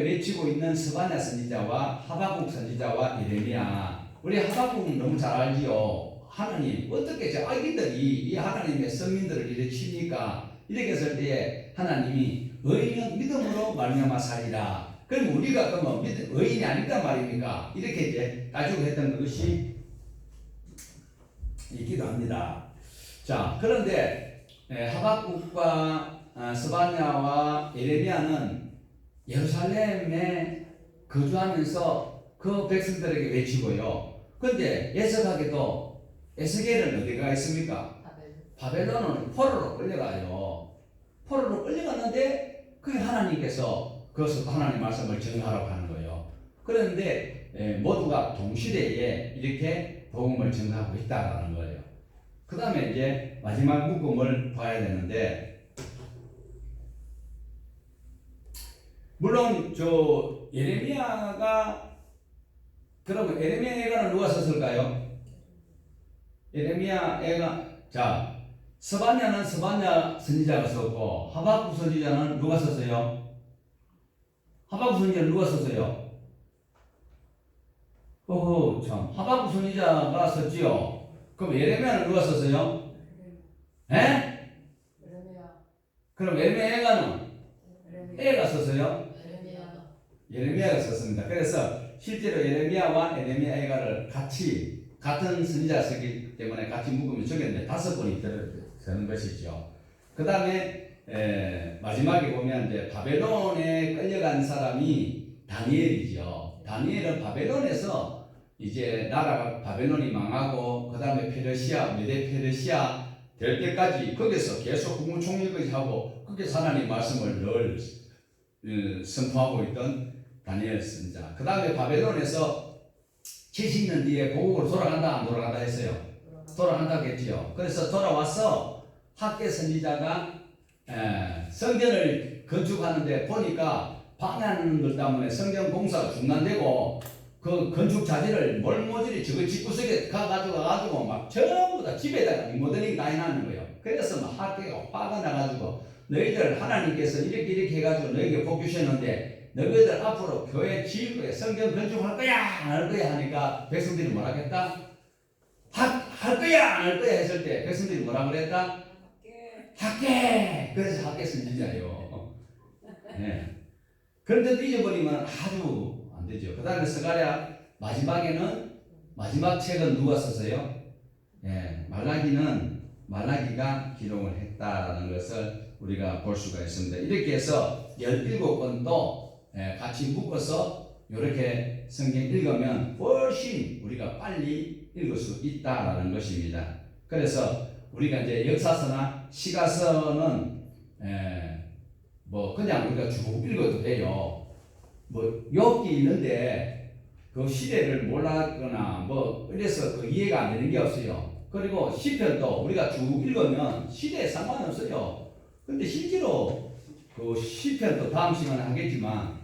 A: 외치고 있는 스바냐 선지자와 하박국 선지자와 예레미야. 우리 하박국은 너무 잘 알지요. 하나님 어떻게 저 아기들이 이 하나님의 선민들을 이렇게 치니까, 이렇게 했을 때에 하나님이 의인은 믿음으로 말미암아 살리라. 그럼 우리가 그러면 의인이 아니다 말입니까? 이렇게 이제 가지고 했던 것이 있기도 합니다. 자, 그런데 하박국과 스바냐와 예레미야는 예루살렘에 거주하면서 그 백성들에게 외치고요. 그런데 예석하게도 에스겔은 어디가 있습니까? 바벨론은 포로로 끌려가요. 포로로 끌려갔는데 그게 하나님께서 그것을 하나님 말씀을 전하라고 하는 거예요. 그런데 모두가 동시대에 이렇게 복음을 전하고 있다라는 거예요. 그 다음에 이제 마지막 묶음을 봐야 되는데, 물론 저 예레미야가, 그러면 예레미야 애가는 누가 썼을까요? 예레미야 애가, 자, 스바냐는 스바냐 선지자가 썼고, 하박국 선지자는 누가 썼어요? 하박국 선지자는 누가 썼어요? 참, 하박국 선지자가 썼지요. 그럼 예레미야는 누가 썼어요? 그럼 예레미야 애가는 애가 썼어요? 예레미야가 썼습니다. 그래서 실제로 예레미야와 예레미야 애가를 같은 선지자 쓰기 때문에 같이 묶으면 적였는데 5번이 되는 것이죠. 그 다음에 마지막에 보면 이제 바벨론에 끌려간 사람이 다니엘이죠. 다니엘은 바벨론에서 이제 나라가 바벨론이 망하고, 그 다음에 페르시아, 메데 페르시아 될 때까지 거기서 계속 국무총리까지 하고 거기서 하나님 말씀을 늘 선포하고 있던 다니엘 선지자. 그 다음에 바벨론에서 70년 뒤에 고국으로 돌아간다 안 돌아간다 했어요. 돌아간다고 했지요. 그래서 돌아와서 학계 선지자가 성전을 건축하는데 보니까 방해하는 것 때문에 성전 공사가 중단되고 그 건축 자재를 몰모질이 저거 집구석에 가가지고 막 전부 다 집에다가 리모델링 다 해놨는 거예요. 그래서 막 학계가 화가 나가지고 너희들 하나님께서 이렇게 해가지고 너희에게 복 주셨는데 너희들 앞으로 교회 지을 거야, 성전 건축할 거야 안 할 거야 하니까 백성들이 뭐라 했다? 할 거야 안 할 거야 했을 때 백성들이 뭐라 그랬다? 할게. 그래서 할게 선지자예요. 네. 그런데도 잊어버리면 아주 안 되죠. 그 다음에 스가랴 마지막에는 마지막 책은 누가 썼어요? 예, 말라기가 기록을 했다라는 것을 우리가 볼 수가 있습니다. 이렇게 해서 17권도 같이 묶어서 이렇게 성경 읽으면 훨씬 우리가 빨리 읽을 수 있다라는 것입니다. 그래서 우리가 이제 역사서나 시가서는 뭐 그냥 우리가 쭉 읽어도 돼요. 뭐 욥기 있는데 그 시대를 몰랐거나 뭐 이래서 그 이해가 안 되는 게 없어요. 그리고 시편도 우리가 쭉 읽으면 시대에 상관없어요. 근데 실제로 그 시편도 다음 시간에 하겠지만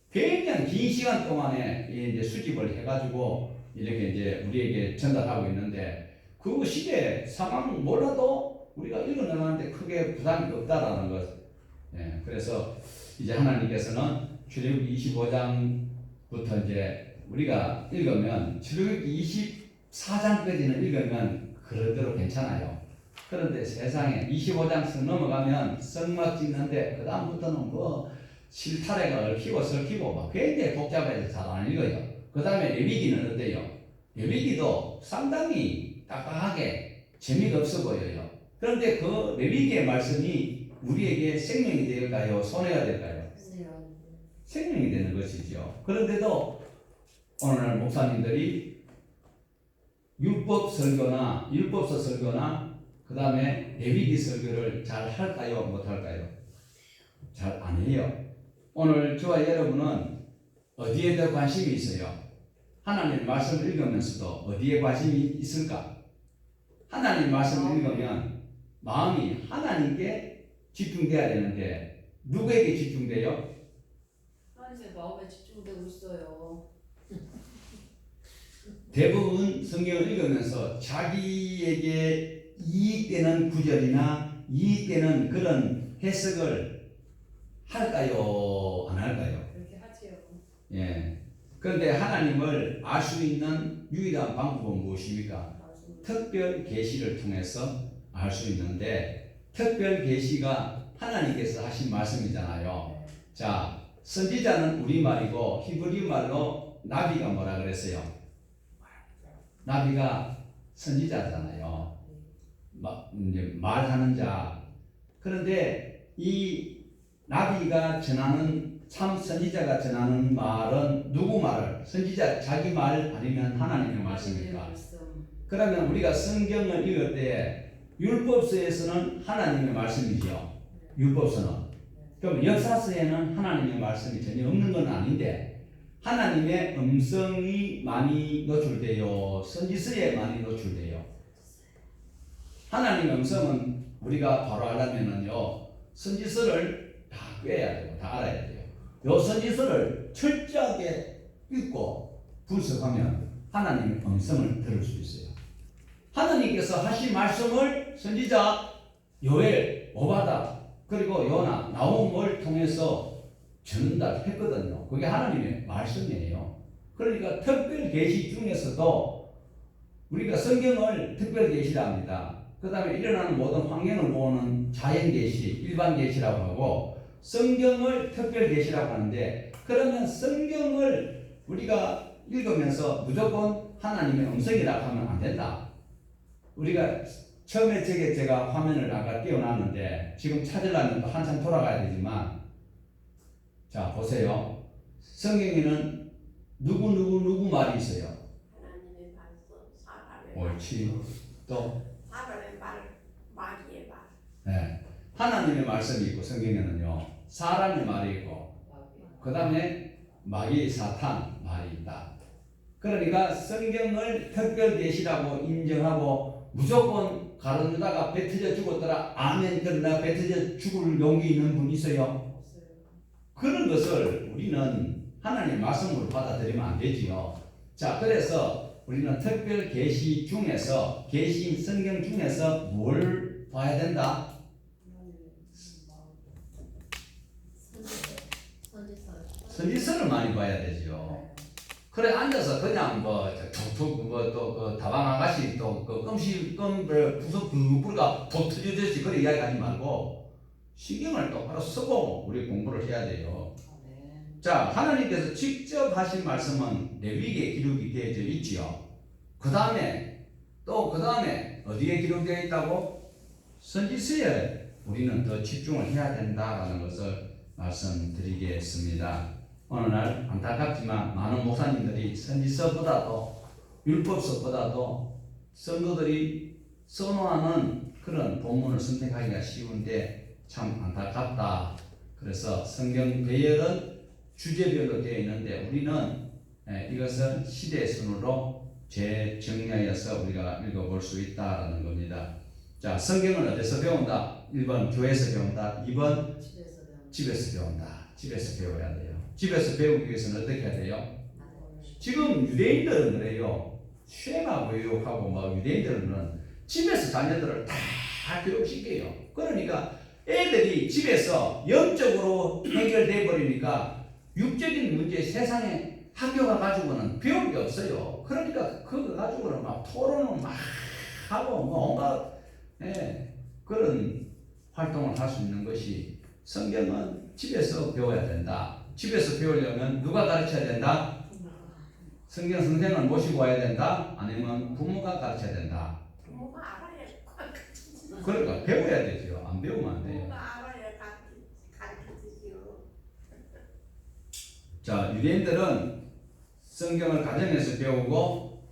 A: 굉장히 긴 시간 동안에 이제 수집을 해가지고 이렇게 이제 우리에게 전달하고 있는데 그 시대 상황 몰라도 우리가 읽어나가는데 크게 부담이 없다라는 것. 예, 그래서 이제 하나님께서는 출애굽기 25장부터 이제 우리가 읽으면 출애굽기 24장까지는 읽으면 그런대로 괜찮아요. 그런데 세상에 25장씩 넘어가면 성막 짓는데 그 다음부터는 뭐 실타래가 얽히고 설키고 막 굉장히 복잡해서 잘 안 읽어요. 그 다음에 레위기는 어때요? 레위기도 상당히 딱딱하게 재미가 없어 보여요. 그런데 그 레위기의 말씀이 우리에게 생명이 될까요? 손해가 될까요? 생명이 되는 것이죠. 그런데도 오늘날 목사님들이 율법서 설교나 그 다음에 레위기 설교를 잘 할까요? 못할까요? 잘 안 해요. 오늘 저와 여러분은 어디에 더 관심이 있어요? 하나님 말씀을 읽으면서도 어디에 관심이 있을까? 하나님 말씀을 읽으면 마음이 하나님께 집중돼야 되는데 누구에게 집중돼요?
B: 하나님의 마음에 집중되고 있어요.
A: 대부분 성경을 읽으면서 자기에게 이익되는 구절이나 이익되는 그런 해석을 할까요? 안 할까요?
B: 그렇게 하지요.
A: 예. 그런데 하나님을 알 수 있는 유일한 방법은 무엇입니까? 특별 계시를 통해서 알 수 있는데 특별 계시가 하나님께서 하신 말씀이잖아요. 자, 선지자는 우리말이고 히브리 말로 나비가 뭐라 그랬어요? 나비가 선지자잖아요. 이제 말하는 자. 그런데 이 나비가 전하는 참 선지자가 전하는 말은 누구 말을? 선지자 자기 말 아니면 하나님의 말씀입니까? 그러면 우리가 성경을 읽을 때 율법서에서는 하나님의 말씀이죠. 율법서는. 그럼 역사서에는 하나님의 말씀이 전혀 없는 건 아닌데 하나님의 음성이 많이 노출돼요. 선지서에 많이 노출돼요. 하나님의 음성은 우리가 바로 알려면은요 선지서를 다 꿰야 되고 다 알아야 돼요. 요 선지서를 철저하게 읽고 분석하면 하나님의 음성을 들을 수 있어요. 하나님께서 하신 말씀을 선지자 요엘, 오바다 그리고 요나, 나홈을 통해서 전달했거든요. 그게 하나님의 말씀이에요. 그러니까 특별 계시 중에서도 우리가 성경을 특별 계시라 합니다. 그 다음에 일어나는 모든 환경을 보는 자연 계시, 일반 계시라고 하고 성경을 특별 계시라고 하는데 그러면 성경을 우리가 읽으면서 무조건 하나님의 음성이라고 하면 안 된다. 우리가 처음에 제가 화면을 아까 띄워놨는데 지금 찾으려면 또 한참 돌아가야 되지만 자 보세요. 성경에는 누구 말이 있어요.
B: 하나님의 말씀, 사람의
A: 옳지. 또
B: 사람의 말
A: 네. 하나님의 말씀이 있고 성경에는요 사람의 말이 있고 그 다음에 마귀 사탄 말이 있다. 그러니까 성경을 특별 계시라고 인정하고 무조건 가론유다가 뱉어져 죽었더라 아멘 그러나 뱉어져 죽을 용기 있는 분 있어요?
B: 없어요.
A: 그런 것을 우리는 하나님의 말씀으로 받아들이면 안 되지요. 자, 그래서 우리는 특별 계시 중에서 계시 성경 중에서 뭘 봐야 된다? 선지서를 많이 봐야 되지요. 그래 앉아서 그냥 뭐 툭툭 뭐또 다방 아가씨 또그 껌을 부서 부르가 도 터지듯이 그래 이야기하지 말고 신경을 똑바로 쓰고 우리 공부를 해야 돼요. 자, 하나님께서 직접 하신 말씀은 레위기에 기록이 되어져 있지요. 그 다음에 어디에 기록되어 있다고? 선지서에 우리는 더 집중을 해야 된다라는 것을 말씀드리겠습니다. 오늘날 안타깝지만 많은 목사님들이 선지서보다도 율법서보다도 성도들이 선호하는 그런 본문을 선택하기가 쉬운데 참 안타깝다. 그래서 성경 배열은 주제별로 되어 있는데 우리는 이것을 시대 순으로 재정리하여서 우리가 읽어볼 수 있다라는 겁니다. 자, 성경은 어디서 배운다? 1번 교회에서 배운다. 2번 집에서 배운다. 집에서 배워야 돼요. 집에서 배우기 위해서는 어떻게 해야 돼요? 지금 유대인들은 그래요. 쉐마 교육하고 뭐 유대인들은 집에서 자녀들을 다 교육시켜요. 그러니까 애들이 집에서 영적으로 해결돼 버리니까 육적인 문제 세상에 학교 가가지고는 배울 게 없어요. 그러니까 그거 가지고는 막 토론을 막 하고 뭐 온갖 그런 활동을 할 수 있는 것이 성경은 집에서 배워야 된다. 집에서 배우려면 누가 가르쳐야 된다? 성경 선생을 모시고 와야 된다? 아니면 부모가 가르쳐야 된다?
C: 부모가 알아야
A: 그러니까 배워야 되죠. 안 배우면 안 돼요.
C: 부모가 알아야 가르치지요.
A: 자, 유대인들은 성경을 가정에서 배우고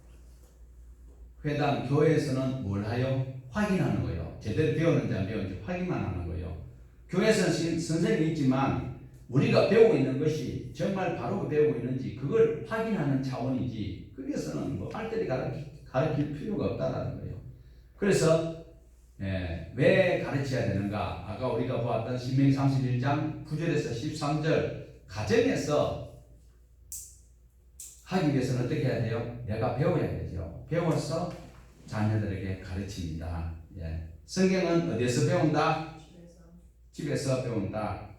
A: 회당, 교회에서는 뭘 하요? 확인하는 거예요. 제대로 배웠는지 안 배웠는지 확인만 하는 거예요. 교회에서는 선생님이 있지만 우리가 배우고 있는 것이 정말 바로 배우고 있는지 그걸 확인하는 차원이지 거기에서는 뭐 빨대리 가르칠 필요가 없다라는 거예요. 그래서 왜 가르쳐야 되는가? 아까 우리가 보았던 신명기 31장 9절에서 13절 가정에서 하기 위해서는 어떻게 해야 돼요? 내가 배워야 되죠. 배워서 자녀들에게 가르칩니다. 성경은 어디에서 배운다? 집에서 배운다.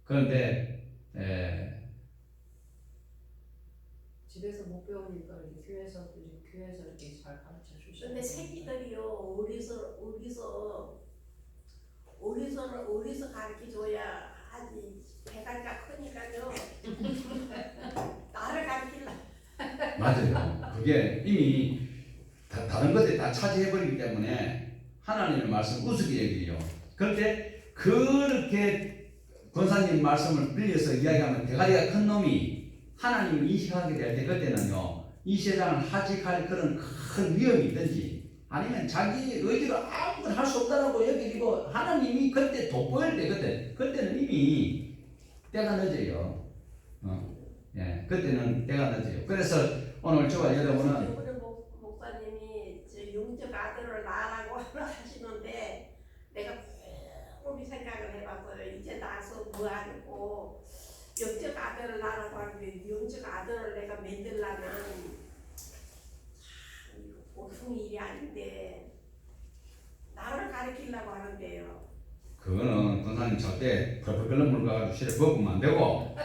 A: 그런데
B: 집에서 못 배우니까 이렇게 교회에서 이렇게 잘 가르쳐 주시죠.
C: 근데 새끼들이요 어디서 가르쳐줘야 하지. 배가 크니까요. 나를 가르치려.
A: 맞아요. 그게 이미 다른 것들이 다 차지해버리기 때문에 하나님의 말씀 우습게 얘기해요. 그런데 그렇게 권사님 말씀을 빌려서 이야기하면 대가리가 큰 놈이 하나님을 인식하게 될 때 그때는요 이 세상을 하직할 그런 큰 위험이 있든지 아니면 자기 의지로 아무것도 할 수 없다라고 여기고 하나님이 그때 돋보일 때 그때는 이미 때가 늦어요. 그때는 때가 늦어요. 그래서 오늘 저와 여러분은
C: 우리 목사님이 저 영적 아들을 낳으라고 하시는데 내가 곰곰이 생각을 해봤어요. 이제 낳아서 뭐하고 영적 아들을 낳으라고 하는데 영적 아들을 내가 만들려면 참 보통 일이 아닌데 나를 가르치려고 하는데요.
A: 그거는 권사님 절대 펄펄 끓는 물 가지고 실에 먹으면 안 되고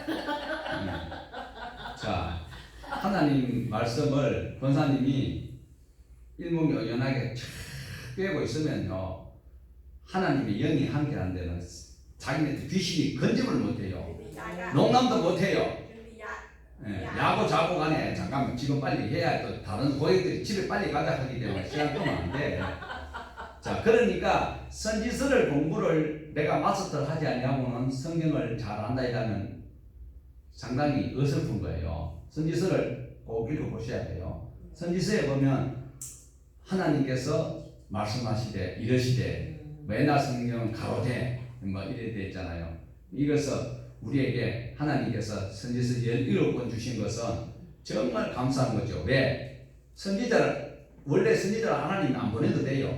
A: 자 하나님 말씀을 권사님이 일목요연하게 쫙 빼고 있으면요 하나님의 영이 함께하는 데는 자기네들 귀신이 건집을 못해요. 농담도 못해요. 야고 자고 간에 잠깐만 지금 빨리 해야 또 다른 고객들이 집에 빨리 가자 하기 때문에 시간 끄면 안 돼. 자 그러니까 선지서를 공부를 내가 마스터를 하지 않냐고는 성경을 잘 안다 이라면 상당히 어설픈 거예요. 선지서를 꼭 읽어보셔야 돼요. 선지서에 보면 하나님께서 말씀하시되 이러시되 옛날 성경은 가로되 뭐 이래 돼 있잖아요. 이것은 우리에게 하나님께서 선지서 17권 주신 것은 정말 감사한 거죠. 왜? 원래 선지자를 하나님이 안 보내도 돼요.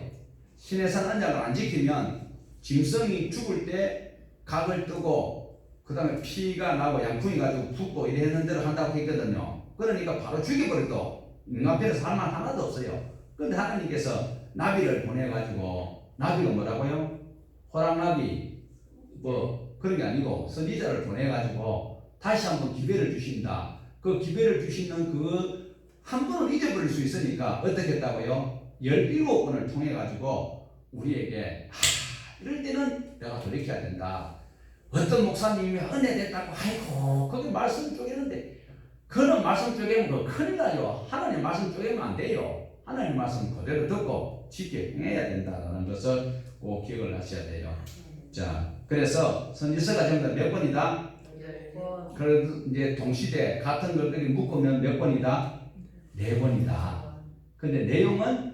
A: 신의 산 언약을 안 지키면 짐승이 죽을 때 각을 뜨고 그 다음에 피가 나고 양푼이 가지고 붓고 이랬는 대로 한다고 했거든요. 그러니까 바로 죽여버려도 눈앞에서 할 말 하나도 없어요. 그런데 하나님께서 나비를 보내가지고, 나비가 뭐라고요? 호랑나비 뭐 그런 게 아니고 선지자를 보내가지고 다시 한번 기회를 주신다. 그 기회를 주시는 그 한 번은 잊어버릴 수 있으니까 어떻게 했다고요? 17번을 통해가지고 우리에게 이럴 때는 내가 돌이켜야 된다. 어떤 목사님이 은혜 됐다고 아이고 그게 말씀 쪼개는데 그런 말씀 쪼개면 그 큰일 나요. 하나님 말씀 쪼개면 안 돼요. 하나님 말씀 그대로 듣고 지켜 행해야 된다는 것을 꼭 기억을 하셔야 돼요. 자, 그래서 선지서가 전부 몇 번이다? 그래도 이제 동시대 같은 것들이 묶으면 몇 번이다? 4번이다. 근데 내용은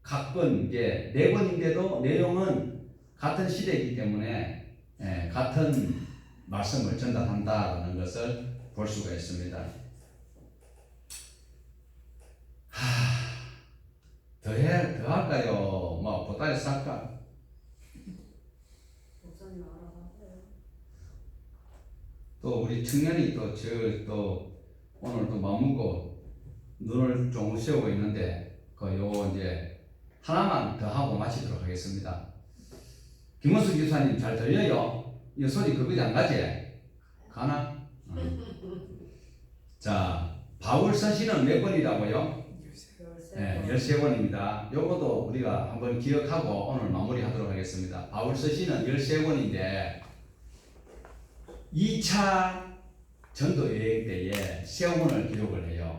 A: 각건 이제 4번인데도 내용은 같은 시대이기 때문에 같은 말씀을 전달한다는 것을 볼 수가 있습니다. 더 할까요? 뭐 보따리 쌀까?
B: 목사님 알아봐요.
A: 또 우리 청년이 또 오늘 또 마음먹고 눈을 좀 세우고 있는데 요거 이제 하나만 더 하고 마치도록 하겠습니다. 김원수 기사님 잘 들려요? 이 소리 그거지 안 가지? 가나? 자, 바울 서신은 몇 번이라고요? 13번입니다. 요것도 우리가 한번 기억하고 오늘 마무리하도록 하겠습니다. 바울 서신은 13번인데 2차 전도 여행 때에 3번을 기록을 해요.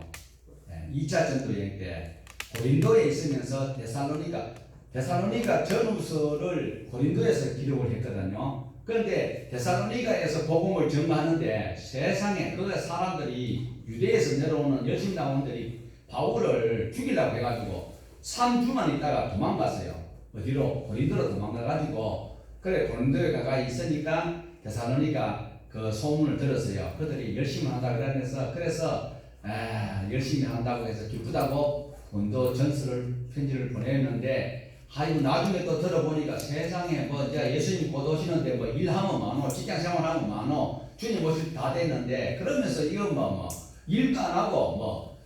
A: 2차 전도 여행 때 고린도에 있으면서 데살로니가 전후서를 고린도에서 기록을 했거든요. 그런데 데살로니가에서 복음을 전가하는데 세상에 그 사람들이 유대에서 내려오는 열심 나온들이 바울을 죽이려고 해가지고 3주만 있다가 도망갔어요. 어디로? 고린도로 도망가가지고 그래 고린도에 가까이 있으니까 데살로니가 그 소문을 들었어요. 그들이 열심히 한다 그래서 열심히 한다고 해서 기쁘다고 본도 전서를 편지를 보냈는데 아이고 나중에 또 들어보니까 세상에 뭐 이제 예수님 곧 오시는데 뭐 일하면 많어 직장 생활하면 많어 주님 오실 다 됐는데 그러면서 이거 뭐 일도 안 하고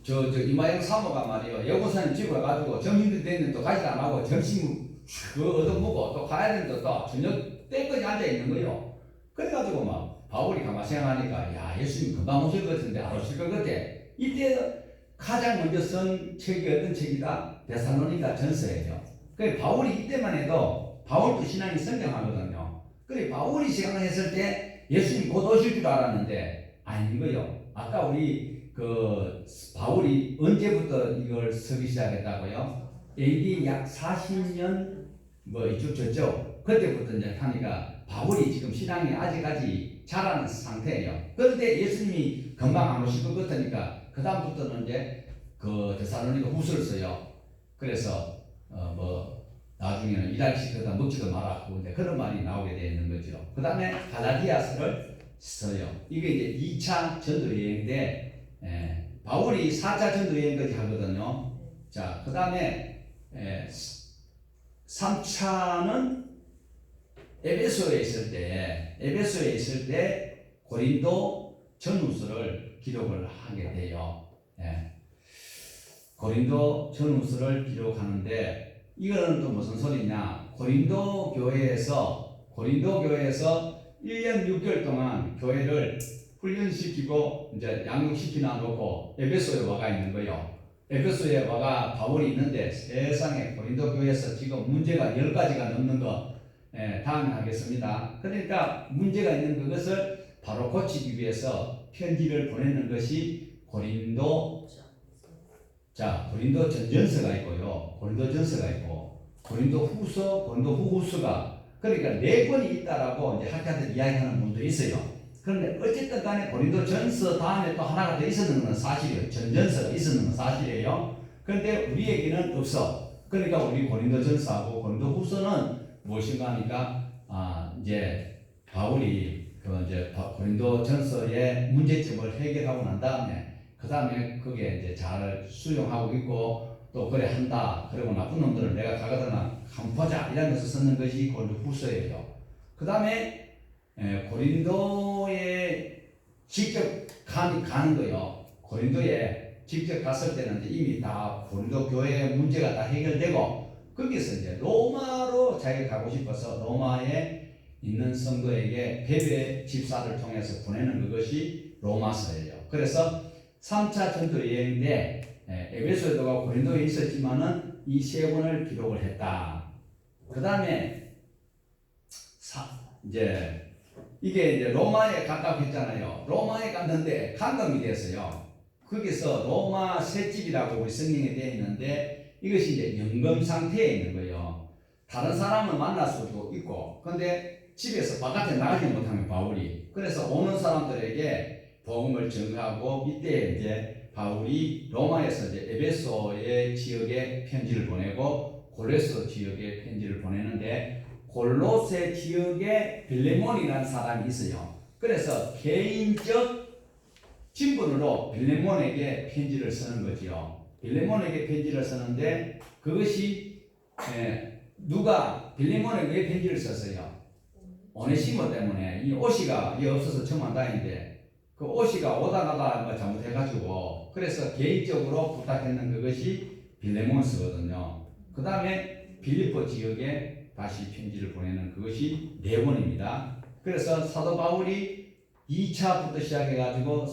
A: 이마영 사모가 말이요 여고사님 집에 가지고 점심도 됐는데 또 가지 안 하고 점심 얻어먹고 또 가야 되는데 또 저녁 때까지 앉아 있는 거요. 그래가지고 막 바울이 가만 생각하니까 야 예수님 금방 오실 것 같은데 안 오실 것 같아. 이때 가장 먼저 쓴 책이 어떤 책이다? 데살로니가 전서예요. 그래 바울이 이때만 해도 바울도 신앙이 성장하거든요. 그래 바울이 생각했을 때 예수님 곧 오실 줄 알았는데 아닌 거요. 아까 우리 그 바울이 언제부터 이걸 쓰기 시작했다고요? AD 약 40년 뭐 이쪽 저쪽 그때부터 이제 하니까 바울이 지금 신앙이 아직까지 자라는 상태예요. 그런데 예수님이 금방 안 오실 것 같으니까 그 다음부터는 이제 그 데살로니가 후서를 써요. 그래서 뭐 나중에는 일할시켜다 먹지도 마라 하고 그런 말이 나오게 되어 있는 거죠. 그 다음에 갈라디아서를 써요. 이게 이제 2차 전도 여행인데 바울이 4차 전도 여행까지 하거든요. 자, 그 다음에 3차는 에베소에 있을 때 고린도 전후서를 기록을 하게 돼요. 고린도 전후서를 기록하는데 이거는 또 무슨 소리냐? 고린도 교회에서 1년 6개월 동안 교회를 훈련시키고 이제 양육시키나 놓고 에베소에 와가 있는 거예요. 에베소에 와가 바울이 있는데 세상에 고린도 교회에서 지금 문제가 10가지가 넘는 거 다음에 하겠습니다. 그러니까 문제가 있는 그것을 바로 고치기 위해서 편지를 보내는 것이 고린도 전전서가 있고요. 고린도 전서가 있고 고린도 후서, 고린도 후후서가 그러니까 4권이 있다라고 이제 학자들 이야기하는 분도 있어요. 그런데 어쨌든 간에 고린도 전서 다음에 또 하나가 더 있었는 건 사실이에요. 전전서가 있었는 건 사실이에요. 그런데 우리에게는 없어. 그러니까 우리 고린도전서하고 고린도후서는 무엇인가 하니까 이제 바울이 그 이제 고린도전서의 문제점을 해결하고 난 다음에 그 다음에 그게 이제 잘 수용하고 있고 또 그래 한다. 그리고 나쁜 놈들을 내가 가거나 한포자 이러면서 쓰는 것이 고린도후서예요. 그 다음에 고린도에 직접 가는 거요. 고린도에 직접 갔을 때는 이제 이미 다 고린도 교회의 문제가 다 해결되고 거기서 이제 로마로 자기가 가고 싶어서 로마에 있는 성도에게 베베 집사를 통해서 보내는 그것이 로마서예요. 그래서 3차 전도 여행 때 에베소에도 가고 고린도에 있었지만은 이 세 권을 기록을 했다. 그 다음에 이제 이게 이제 로마에 가깝했잖아요. 로마에 갔는데 감금이 됐어요. 거기서 로마 셋집이라고 우리 성경에 되어 있는데 이것이 이제 연금 상태에 있는 거예요. 다른 사람을 만날 수도 있고, 근데 집에서 바깥에 나가지 못하면 바울이 그래서 오는 사람들에게 복음을 전하고 이때 이제 바울이 로마에서 이제 에베소의 지역에 편지를 보내고 골로새 지역에 편지를 보내는데 골로새 지역에 빌레몬이라는 사람이 있어요. 그래서 개인적 친분으로 빌레몬에게 편지를 쓰는 거지요. 빌레몬에게 편지를 쓰는데 그것이 누가 빌레몬에게 왜 편지를 썼어요? 오네시모 때문에 이 오시가 없어서 처음 한다는데 그 오시가 오다가다 뭐 잘못해가지고 그래서 개인적으로 부탁했는 그것이 빌레몬스거든요. 그 다음에 빌립보 지역에 다시 편지를 보내는 그것이 네 번입니다. 그래서 사도 바울이 2차부터 시작해가지고